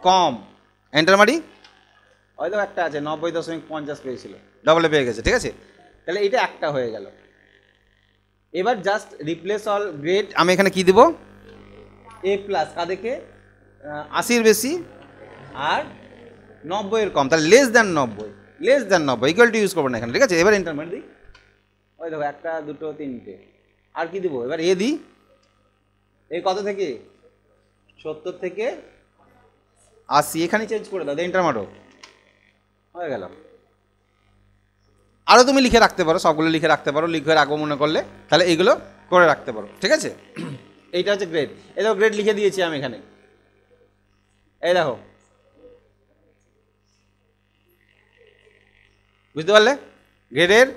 কম। এন্টার মারি, হয়তো একটা আছে 90.50 পেয়েছিল, ডবল এ পেয়ে গেছে, ঠিক আছে। তাহলে এটা একটা হয়ে গেল। এবার জাস্ট রিপ্লেস অল গ্রেড, আমি এখানে কি দেবো? A প্লাস, কাদেরকে? 80-র বেশি আর 90-এর কম, তাহলে less than 90 equal to use করবো না এখানে, ঠিক আছে। এবার এন্টার মারি দিই, ওই দেখো 1, 2, 3, আর কি দিব? এবার এ দিই, এই কত থেকে? 70 থেকে 80, এখানে চেঞ্জ করে দাও, এন্টার মারো, হয়ে গেল। আরও তুমি লিখে রাখতে পারো, সবগুলো লিখে রাখতে পারো, লিখে রাখবো মনে করলে, তাহলে এইগুলো করে রাখতে পারো, ঠিক আছে। এইটা হচ্ছে গ্রেড। এই দেখো গ্রেড লিখে দিয়েছি আমি এখানে, এই দেখো, বুঝতে পারলে? গ্রেডের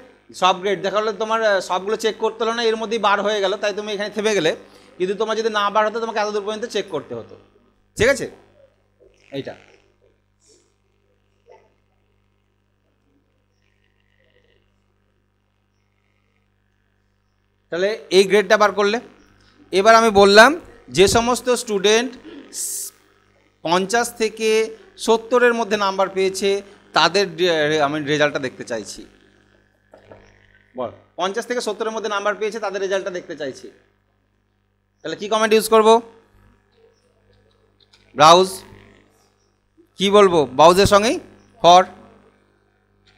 সব গ্রেড দেখালে তোমার সবগুলো চেক করতে হলো না, এর মধ্যেই বার হয়ে গেল, তাই তুমি এখানে থেমে গেলে। কিন্তু তোমার যদি না বার হতো তোমাকে এত দূর পর্যন্ত চেক করতে হতো, ঠিক আছে। এইটা তাহলে এই গ্রেডটা বার করলে। এবার আমি বললাম যে সমস্ত স্টুডেন্ট 50 থেকে 70-এর মধ্যে নাম্বার পেয়েছে তাদের আমি রেজাল্টটা দেখতে চাইছি। বল, 50 থেকে 70-এর মধ্যে নাম্বার পেয়েছে তাদের রেজাল্টটা দেখতে চাইছি। তাহলে কি কমেন্ট ইউজ করব? ব্রাউজ। কি বলবো? ব্রাউজের সঙ্গেই ফর,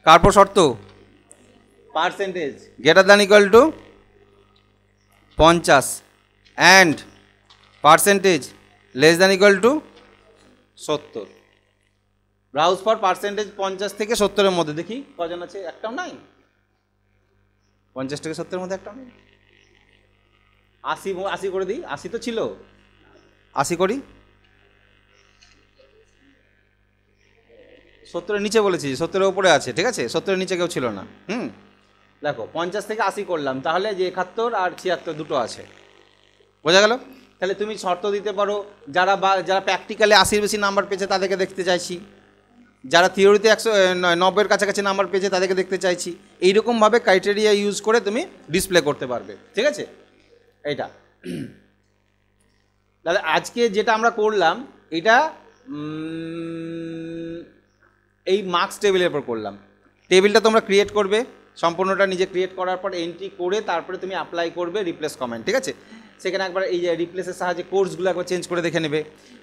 কারপর শর্ত percentage greater than equal to 50 and percentage less than equal to 70। Browse for percentage 50 থেকে 70-এর মধ্যে। দেখি কজন আছে, একটাও নাই। 50 থেকে 70-এর মধ্যে একটাও নেই। 80 করে দিই, 80 তো ছিল, 80 করি। 70-এর নিচে বলেছি, 70-এর উপরে আছে, ঠিক আছে। 70-এর নিচে কেউ ছিল না। দেখো 50 থেকে 80 করলাম, তাহলে যে 71 আর 76 দুটো আছে, বোঝা গেল? তাহলে তুমি শর্ত দিতে পারো যারা প্র্যাকটিক্যালে 80-এর বেশি নাম্বার পেয়েছে তাদেরকে দেখতে চাইছি, যারা থিওরিতে 190-এর কাছাকাছি নাম্বার পেয়েছে তাদেরকে দেখতে চাইছি। এইরকমভাবে ক্রাইটেরিয়া ইউজ করে তুমি ডিসপ্লে করতে পারবে, ঠিক আছে। এইটা তাহলে আজকে যেটা আমরা করলাম এটা এই মার্কস টেবিলের উপর করলাম। টেবিলটা তোমরা ক্রিয়েট করবে, সম্পূর্ণটা নিজে ক্রিয়েট করার পর এন্ট্রি করে তারপরে তুমি অ্যাপ্লাই করবে রিপ্লেস কমেন্ট, ঠিক আছে। সেখানে একবার এই যে রিপ্লেসের সাহায্যে কোর্সগুলো একবার চেঞ্জ করে দেখে নেবে,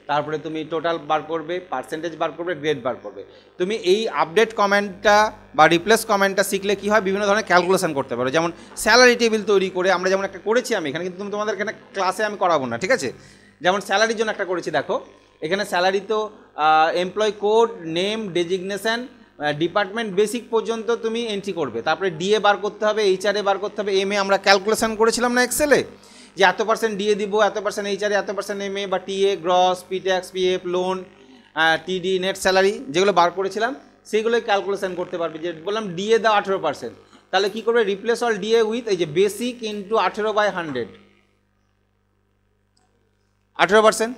তারপরে তুমি টোটাল বার করবে, পার্সেন্টেজ বার করবে, গ্রেড বার করবে। তুমি এই আপডেট কমেন্টটা বা রিপ্লেস কমেন্টটা শিখলে কী হয়, বিভিন্ন ধরনের ক্যালকুলেশন করতে পারো। যেমন স্যালারি টেবিল তৈরি করে, আমরা যেমন একটা করেছি আমি এখানে, কিন্তু তোমাদের এখানে ক্লাসে আমি করাবো না, ঠিক আছে। যেমন স্যালারির জন্য একটা করেছি, দেখো এখানে স্যালারি তো employ code, name, designation, department basic পর্যন্ত তুমি এন্ট্রি করবে, তারপরে ডিএ বার করতে হবে, এইচআরএ বার করতে হবে, এমএ আমরা ক্যালকুলেশন করেছিলাম না এক্সেলে, যে এত পার্সেন্ট ডিএ দিব, এত পার্সেন্ট এইচআরএ, এত পার্সেন্ট এমএ বা টিএ, গ্রস, পিট্যাক্স, পিএফ, লোন, টিডি, নেট স্যালারি যেগুলো বার করেছিলাম সেইগুলোই ক্যালকুলেশন করতে পারবে। যে বললাম ডিএ দাও 18%, তাহলে কী করবে? রিপ্লেস অল ডিএ উইথ এই যে বেসিক ইন্টু 18/100, 18%।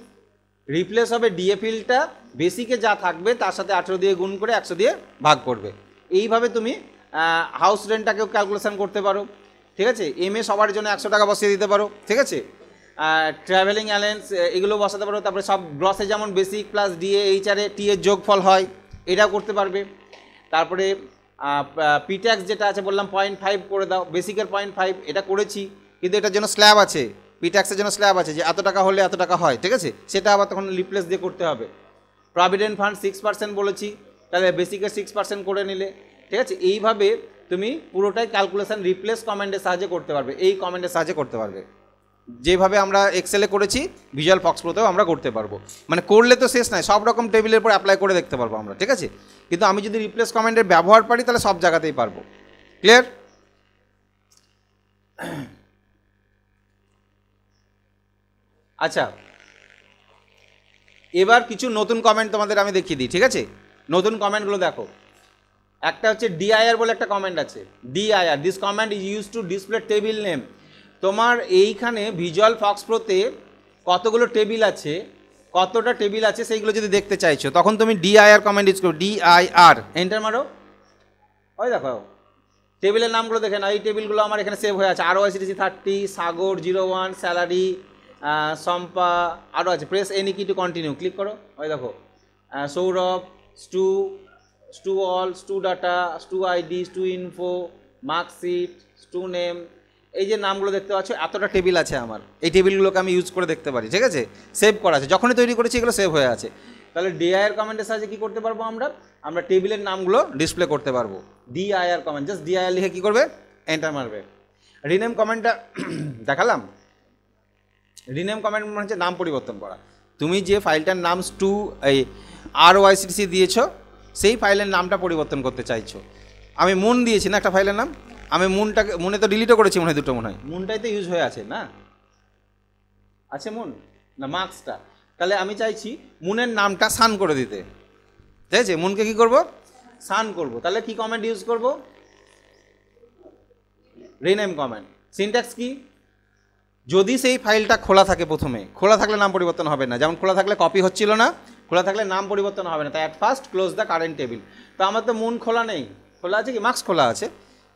রিপ্লেস হবে ডিএ ফিল্ডটা বেসিকে যা থাকবে তার সাথে 18 দিয়ে গুণ করে 100 দিয়ে ভাগ করবে। এইভাবে তুমি হাউস রেন্টটাকেও ক্যালকুলেশন করতে পারো, ঠিক আছে। এমএ সবার জন্য 100 টাকা বসিয়ে দিতে পারো, ঠিক আছে। ট্রাভেলিং অ্যালায়েন্স এগুলো বসাতে পারো, তারপরে সব গ্রসে যেমন বেসিক প্লাস ডিএ, এইচআরএ, টিএর যোগফল হয়, এটাও করতে পারবে। তারপরে পিট্যাক্স যেটা আছে বললাম 0.5 করে দাও, বেসিকের 0.5 এটা করেছি, কিন্তু এটার জন্য স্ল্যাব আছে, পিট্যাক্সের জন্য স্ল্যাব আছে যে এত টাকা হলে এত টাকা হয়, ঠিক আছে। সেটা আবার তখন রিপ্লেস দিয়ে করতে হবে, প্রভিডেন্ট ফান্ড 6% বলেছি, তাহলে বেসিকের 6% করে নিলে, ঠিক আছে। এইভাবে তুমি পুরোটাই ক্যালকুলেশন রিপ্লেস কমেন্টের সাহায্যে করতে পারবে, এই কমেন্টের সাহায্যে করতে পারবে। যেভাবে আমরা এক্সেলে করেছি ভিজুয়াল ফক্স প্রোতেও আমরা করতে পারবো, মানে করলে তো শেষ নাই, সব রকম টেবিলের উপর অ্যাপ্লাই করে দেখতে পারবো আমরা, ঠিক আছে। কিন্তু আমি যদি রিপ্লেস কমেন্টের ব্যবহার পারি তাহলে সব জায়গাতেই পারবো। ক্লিয়ার? আচ্ছা, এবার কিছু নতুন কমেন্ট তোমাদের আমি দেখিয়ে দিই, ঠিক আছে। নতুন কমেন্টগুলো দেখো। একটা হচ্ছে ডিআইআর বলে একটা কমেন্ট আছে, DIR, this comment is use to display table name. তোমার এইখানে ভিজুয়াল ফক্স প্রোতে কতগুলো টেবিল আছে, কতটা টেবিল আছে সেইগুলো যদি দেখতে চাইছো, তখন তুমি ডিআইআর কমেন্ট ইউজ করো, ডিআইআর, এন্টার মারো। ওই দেখো টেবিলের নামগুলো দেখে না, এই টেবিলগুলো আমার এখানে সেভ হয়ে আছে, ROICTC 30, সাগর 01, স্যালারি, সম্পা, আরও আছে। প্রেস এনি কি টু কন্টিনিউ, ক্লিক করো। ওই দেখো Sourav, stew all, stew data, stew ID, stew info, marksheet, stew name, এই যে নামগুলো দেখতে পাচ্ছ, এতটা টেবিল আছে আমার। এই টেবিলগুলোকে আমি ইউজ করে দেখতে পারি, ঠিক আছে। সেভ করা আছে, যখনই তৈরি করেছি এগুলো সেভ হয়ে আছে। তাহলে ডিআইআর কমেন্টের সাহায্যে কী করতে পারবো আমরা টেবিলের নামগুলো ডিসপ্লে করতে পারবো। ডিআইআর কমেন্ট, জাস্ট ডিআইআর লিখে কী করবে, এন্টার মারবে। রিনেম কমেন্টটা দেখালাম। রিনেম কমেন্ট মানে হচ্ছে নাম পরিবর্তন করা। তুমি যে ফাইলটার নাম ROICTC দিয়েছো, সেই ফাইলের নামটা পরিবর্তন করতে চাইছো। আমি মুন দিয়েছি না একটা ফাইলের নাম, আমি মুনে তো ডিলিটও করেছি মনে হয়, দুটো মনে হয়, মুনটাই তো ইউজ হয়ে আছে না, আছে মুন না মার্কসটা। তাহলে আমি চাইছি মুনের নামটা সান করে দিতে, ঠিক আছে। মুনকে কী করবো, সান করব। তাহলে কি কমেন্ট ইউজ করব, রিনেম কমেন্ট। সিনট্যাক্স কি, যদি সেই ফাইলটা খোলা থাকে, প্রথমে খোলা থাকলে নাম পরিবর্তন হবে না, যেমন খোলা থাকলে কপি হচ্ছিল না, খোলা থাকলে নাম পরিবর্তন হবে না। তাই at first close the current table. তো আমার তো মুন খোলা নেই, খোলা আছে কি মার্কস খোলা আছে,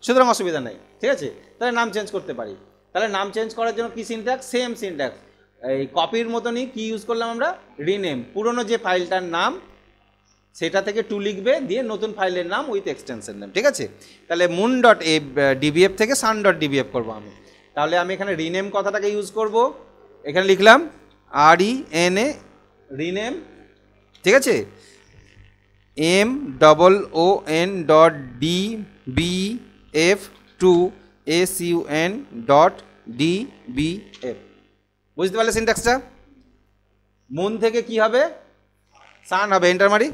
সুতরাং অসুবিধা নেই, ঠিক আছে। তাহলে নাম চেঞ্জ করতে পারি। তাহলে নাম চেঞ্জ করার জন্য কি সিনট্যাক্স, সেম সিনট্যাক্স, এই কপির মতনই কি ইউজ করলাম আমরা, রিনেম। পুরনো যে ফাইলটার নাম সেটা থেকে টু লিখবে, দিয়ে নতুন ফাইলের নাম উইথ এক্সটেনশন নেম, ঠিক আছে। তাহলে মুন ডট ডিবিএফ থেকে সান ডট ডিবিএফ করবো আমি। তাহলে আমি এখানে রিনেম কথাটাকে ইউজ করব, এখানে লিখলাম RENA, রিনেম, ঠিক আছে। MOON dot DBF to SUN dot DBF। বুঝতে পারলে সিনট্যাক্সটা? মুন থেকে কি হবে, সান হবে, এন্টার মারি।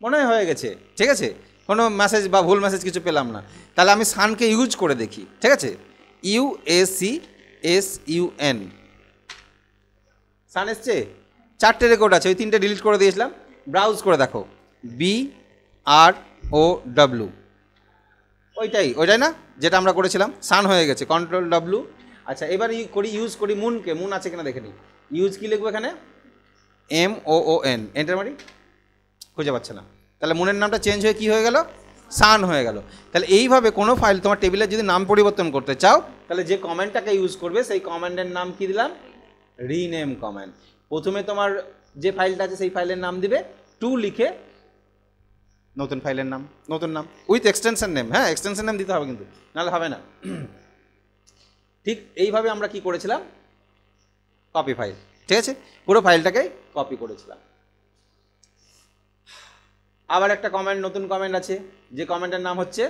মনে হয়ে গেছে, ঠিক আছে, কোনো মেসেজ বা ভুল মেসেজ কিছু পেলাম না। তাহলে আমি সানকে ইউজ করে দেখি, ঠিক আছে। USCSUN, সান এসছে, 4টে রেকর্ড আছে, ওই 3টে ডিলিট করে দিয়েছিলাম। ব্রাউজ করে দেখো, BROW, ওইটাই না যেটা আমরা করেছিলাম, সান হয়ে গেছে, কন্ট্রোল W। আচ্ছা, এবার ইউজ করি মুনকে, মুন আছে কিনা দেখে নিই। ইউজ কি লিখবো এখানে, MOON, এন্টার মারি, খুঁজে পাচ্ছে না। তাহলে মুনের নামটা চেঞ্জ হয়ে কি হয়ে গেল, সান হয়ে গেল। তাহলে এইভাবে কোনো ফাইল তোমার টেবিলের যদি নাম পরিবর্তন করতে চাও, তাহলে যে কমেন্টটাকে ইউজ করবে সেই কমেন্টের নাম কি দিলাম, রিনেম কমেন্ট। প্রথমে তোমার যে ফাইলটা আছে সেই ফাইলের নাম দিবে, টু লিখে নতুন ফাইলের নাম, নতুন নাম উইথ এক্সটেনশন নেম। হ্যাঁ, এক্সটেনশন নেম দিতে হবে কিন্তু, নাহলে হবে না। ঠিক এইভাবে আমরা কি করেছিলাম, কপি ফাইল, ঠিক আছে, পুরো ফাইলটাকে কপি করেছিলাম। আবার একটা কমেন্ট, নতুন কমেন্ট আছে, যে কমেন্টের নাম হচ্ছে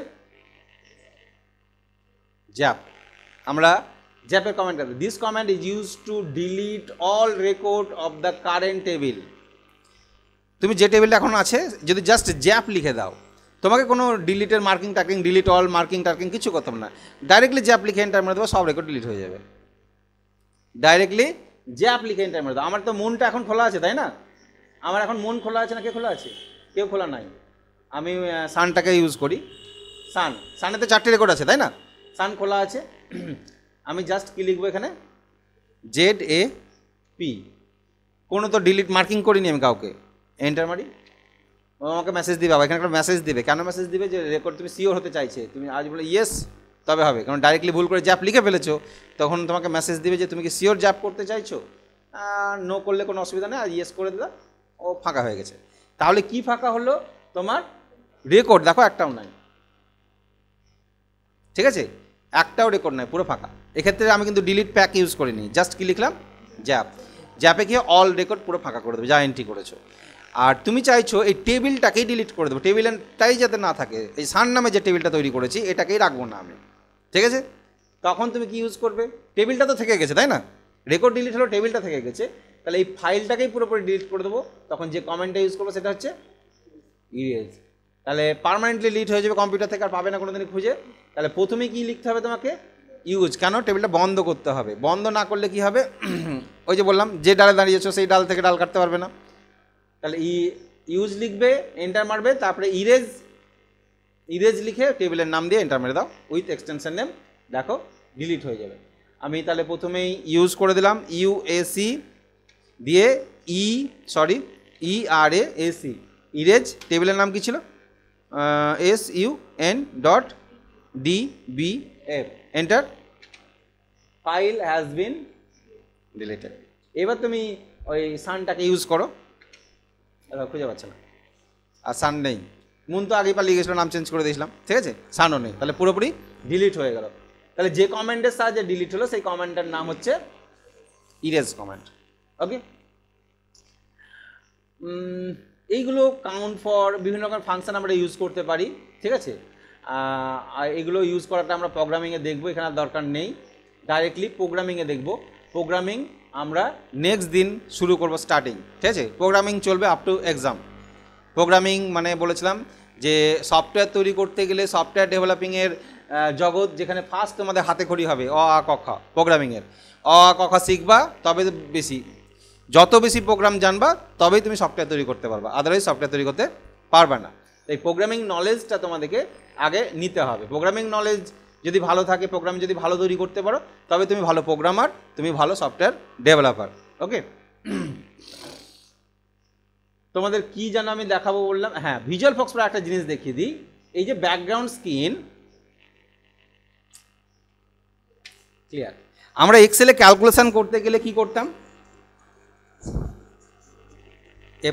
জ্যাপ। আমরা জ্যাপের কমেন্ট আছে, this comment is use to delete all record of the current table. তুমি যে টেবিলটা এখন আছে যদি জাস্ট জ্যাপ লিখে দাও, তোমাকে কোনো ডিলিটের মার্কিং টার্কিং, ডিলিট অল মার্কিং টার্কিং কিছু করতাম না, ডাইরেক্টলি জ্যাপ লিখে এন্টার মেরে দেবো, সব রেকর্ড ডিলিট হয়ে যাবে। ডাইরেক্টলি জ্যাপ লিখে এন্টার মেরে দাও। আমার তো মনটা এখন খোলা আছে, তাই না? আমার এখন মন খোলা আছে না কে খোলা আছে? কেউ খোলা নাই। আমি সানটাকে ইউজ করি, সানেতে 4টে রেকর্ড আছে, তাই না? সান খোলা আছে। আমি জাস্ট কি লিখবো এখানে, ZAP, কোনো তো ডিলিট মার্কিং করিনি আমি কাউকে, এন্টার মারি। ও আমাকে মেসেজ দিবে, আবার এখানে একটা মেসেজ দিবে। কেন মেসেজ দিবে, যে রেকর্ড তুমি সিওর হতে চাইছে, তুমি আজ বলে ইয়েস তবে হবে, কারণ ডাইরেক্টলি ভুল করে জ্যাপ লিখে ফেলেছো, তখন তোমাকে মেসেজ দিবে যে তুমি কি সিওর জ্যাপ করতে চাইছো। নো করলে কোনো অসুবিধা নেই, আর ইয়েস করে দিলা, ও ফাঁকা হয়ে গেছে। তাহলে কি ফাঁকা হলো, তোমার রেকর্ড দেখো একটাও নাই, ঠিক আছে, একটাও রেকর্ড নাই, পুরো ফাঁকা। এক্ষেত্রে আমি কিন্তু ডিলিট প্যাক ইউজ করিনি, জাস্ট কি লিখলাম, জ্যাপ। জ্যাপে গিয়ে অল রেকর্ড পুরো ফাঁকা করে দেবে যা এন্ট্রি করেছো। আর তুমি চাইছো এই টেবিলটাকেই ডিলিট করে দেবো, টেবিলটাই যাতে না থাকে, এই সান নামে যে টেবিলটা তৈরি করেছি এটাকেই রাখবো না আমি, ঠিক আছে? তখন তুমি কি ইউজ করবে, টেবিলটা তো থেকে গেছে তাই না, রেকর্ড ডিলিট হলো টেবিলটা থেকে গেছে, তাহলে এই ফাইলটাকেই পুরোপুরি ডিলিট করে দেবো। তখন যে কমেন্টটা ইউজ করবো সেটা হচ্ছে ইরেজ, তাহলে পার্মানেন্টলি ডিলিট হয়ে যাবে কম্পিউটার থেকে, আর পাবে না কোনো দিন খুঁজে। তাহলে প্রথমে কি লিখতে হবে তোমাকে, ইউজ, কেন টেবিলটা বন্ধ করতে হবে, বন্ধ না করলে কি হবে ওই যে বললাম যে ডালে দাঁড়িয়েছো সেই ডাল থেকে ডাল কাটতে পারবে না। তাহলে ইউজ লিখবে, এন্টার মারবে, তারপরে ইরেজ লিখে টেবিলের নাম দিয়ে এন্টার মেরে দাও উইথ এক্সটেনশন নেম, দেখো ডিলিট হয়ে যাবে। আমি তাহলে প্রথমেই ইউজ করে দিলাম, ইউএসি দিয়ে ERAC, ইরেজ, টেবিলের নাম কি ছিল SUN.DBF, enter, file has been deleted. এবার তুমি ওই সানটাকে ইউজ করো, খুঁজে পাচ্ছে না, আর সান নেই, মুন তো আগেই পালিয়ে গেছিলো, নাম চেঞ্জ করে দিয়েছিলাম, ঠিক আছে, সানও নেই, তাহলে পুরোপুরি ডিলিট হয়ে গেল। তাহলে যে কমেন্টের সাহায্যে ডিলিট হলো সেই কমেন্টের নাম হচ্ছে ইরেজ কমেন্ট। ওকে, এইগুলো কাউন্ট ফর বিভিন্ন রকম ফাংশন আমরা ইউজ করতে পারি, ঠিক আছে। আর এগুলো ইউজ করাটা আমরা প্রোগ্রামিংয়ে দেখবো, এখানে দরকার নেই, ডাইরেক্টলি প্রোগ্রামিংয়ে দেখবো। প্রোগ্রামিং আমরা নেক্সট দিন শুরু করব স্টার্টিং, ঠিক আছে। প্রোগ্রামিং চলবে আপ টু এক্সাম। প্রোগ্রামিং মানে বলেছিলাম যে সফটওয়্যার তৈরি করতে গেলে সফটওয়্যার ডেভেলপিংয়ের জগৎ, যেখানে ফার্স্ট তোমাদের হাতে খড়ি হবে অ আ ক খ, প্রোগ্রামিংয়ের অ আ ক খ শিখবা, তবে যত বেশি প্রোগ্রাম জানবা তবেই তুমি সফটওয়্যার তৈরি করতে পারবা, আদারওয়াইজ সফটওয়্যার তৈরি করতে পারবা না। এই প্রোগ্রামিং নলেজটা তোমাদেরকে আগে নিতে হবে। প্রোগ্রামিং নলেজ যদি ভালো থাকে, প্রোগ্রাম যদি ভালো তৈরি করতে পারো, তবে তুমি ভালো প্রোগ্রামার, তুমি ভালো সফটওয়্যার ডেভেলপার। ওকে, তোমাদের কি যেন আমি দেখাবো বললাম, হ্যাঁ ভিজুয়াল ফক্স পরে একটা জিনিস দেখিয়ে দিই। এই যে ব্যাকগ্রাউন্ড স্ক্রিন, ক্লিয়ার, আমরা এক্সেলে ক্যালকুলেশন করতে গেলে কি করতাম,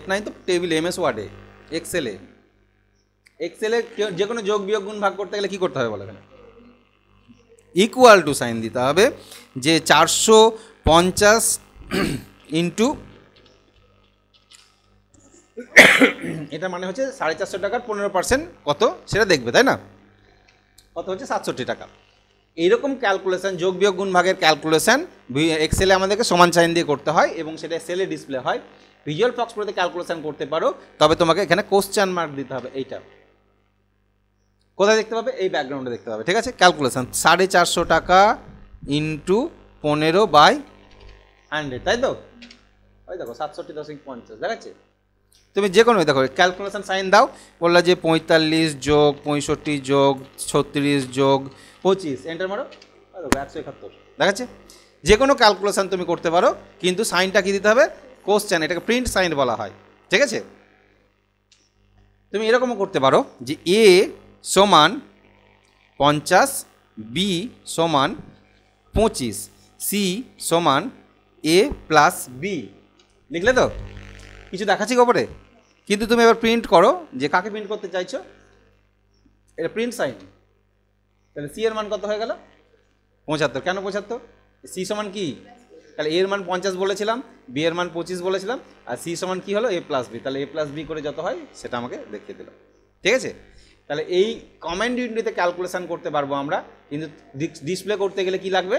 F9 তো টেবিল, MS ওয়ার্ডে, এক্সেলে যে কোনো যোগ বিয়োগ গুণ ভাগ করতে গেলে কি করতে হবে বলো, এখানে ইকুয়াল টু সাইন দিতে হবে, যে 450 ইন্টু এটা মানে হচ্ছে 450 টাকার 15% কত সেটা দেখবে, তাই না, কত হচ্ছে 67 টাকা। এইরকম ক্যালকুলেশন, যোগ বিয়োগ গুণ ভাগের ক্যালকুলেশন এক্সেলে আমাদেরকে সমান সাইন দিয়ে করতে হয় এবং সেটা সেলে ডিসপ্লে হয়। ভিজুয়াল ফক্স প্রোতে ক্যালকুলেশন করতে পারো, তবে তোমাকে এখানে কোশ্চেন মার্ক দিতে হবে। এইটা কোথায় দেখতে পাবে, এই ব্যাকগ্রাউন্ডে দেখতে পাবে, ঠিক আছে। ক্যালকুলেশন 450 টাকা ইন্টু 15/100, তাই তো, ওই দেখো 67.50 দেখাচ্ছে। তুমি যে কোনো দেখো ক্যালকুলেশন সাইন দাও, বললা যে 45 যোগ 65 যোগ 36 যোগ 25, এন্টার মারো, দেখো 171 দেখাচ্ছে। যে কোনো ক্যালকুলেশন তুমি করতে পারো, কিন্তু সাইনটা কি দিতে হবে, কোশ্চেন, এটাকে প্রিন্ট সাইন বলা হয়, ঠিক আছে। তুমি এরকমও করতে পারো যে A সমান 50, B সমান 25, C সমান A প্লাস B, লিখলে তো, কিছু দেখাচ্ছি খবরে। কিন্তু তুমি এবার প্রিন্ট করো, যে কাকে প্রিন্ট করতে চাইছো, এটা প্রিন্ট সাইন। তাহলে সি এর মান কত হয়ে গেল, 75। কেন 75, সি সমান কি, তাহলে এর মান 50 বলেছিলাম, বি এর মান 25 বলেছিলাম, আর সি সমান কি হলো, A প্লাস বি, তাহলে A প্লাস বি করে যত হয় সেটা আমাকে দেখিয়ে দিল, ঠিক আছে। তাহলে এই কমান্ড উইন্ডোতে ক্যালকুলেশন করতে পারবো আমরা, কিন্তু ডিসপ্লে করতে গেলে কি লাগবে,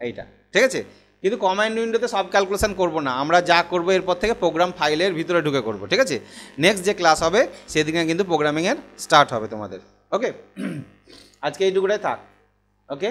এইটা, ঠিক আছে। কিন্তু কমান্ড উইন্ডোতে সব ক্যালকুলেশন করব না, আমরা যা করব এরপর থেকে প্রোগ্রাম ফাইলের ভিতরে ঢুকে করব, ঠিক আছে। নেক্সট যে ক্লাস হবে সেদিকে কিন্তু প্রোগ্রামিংয়ের স্টার্ট হবে তোমাদের। ওকে, আজকে এইটুকুটাই থাক। ওকে।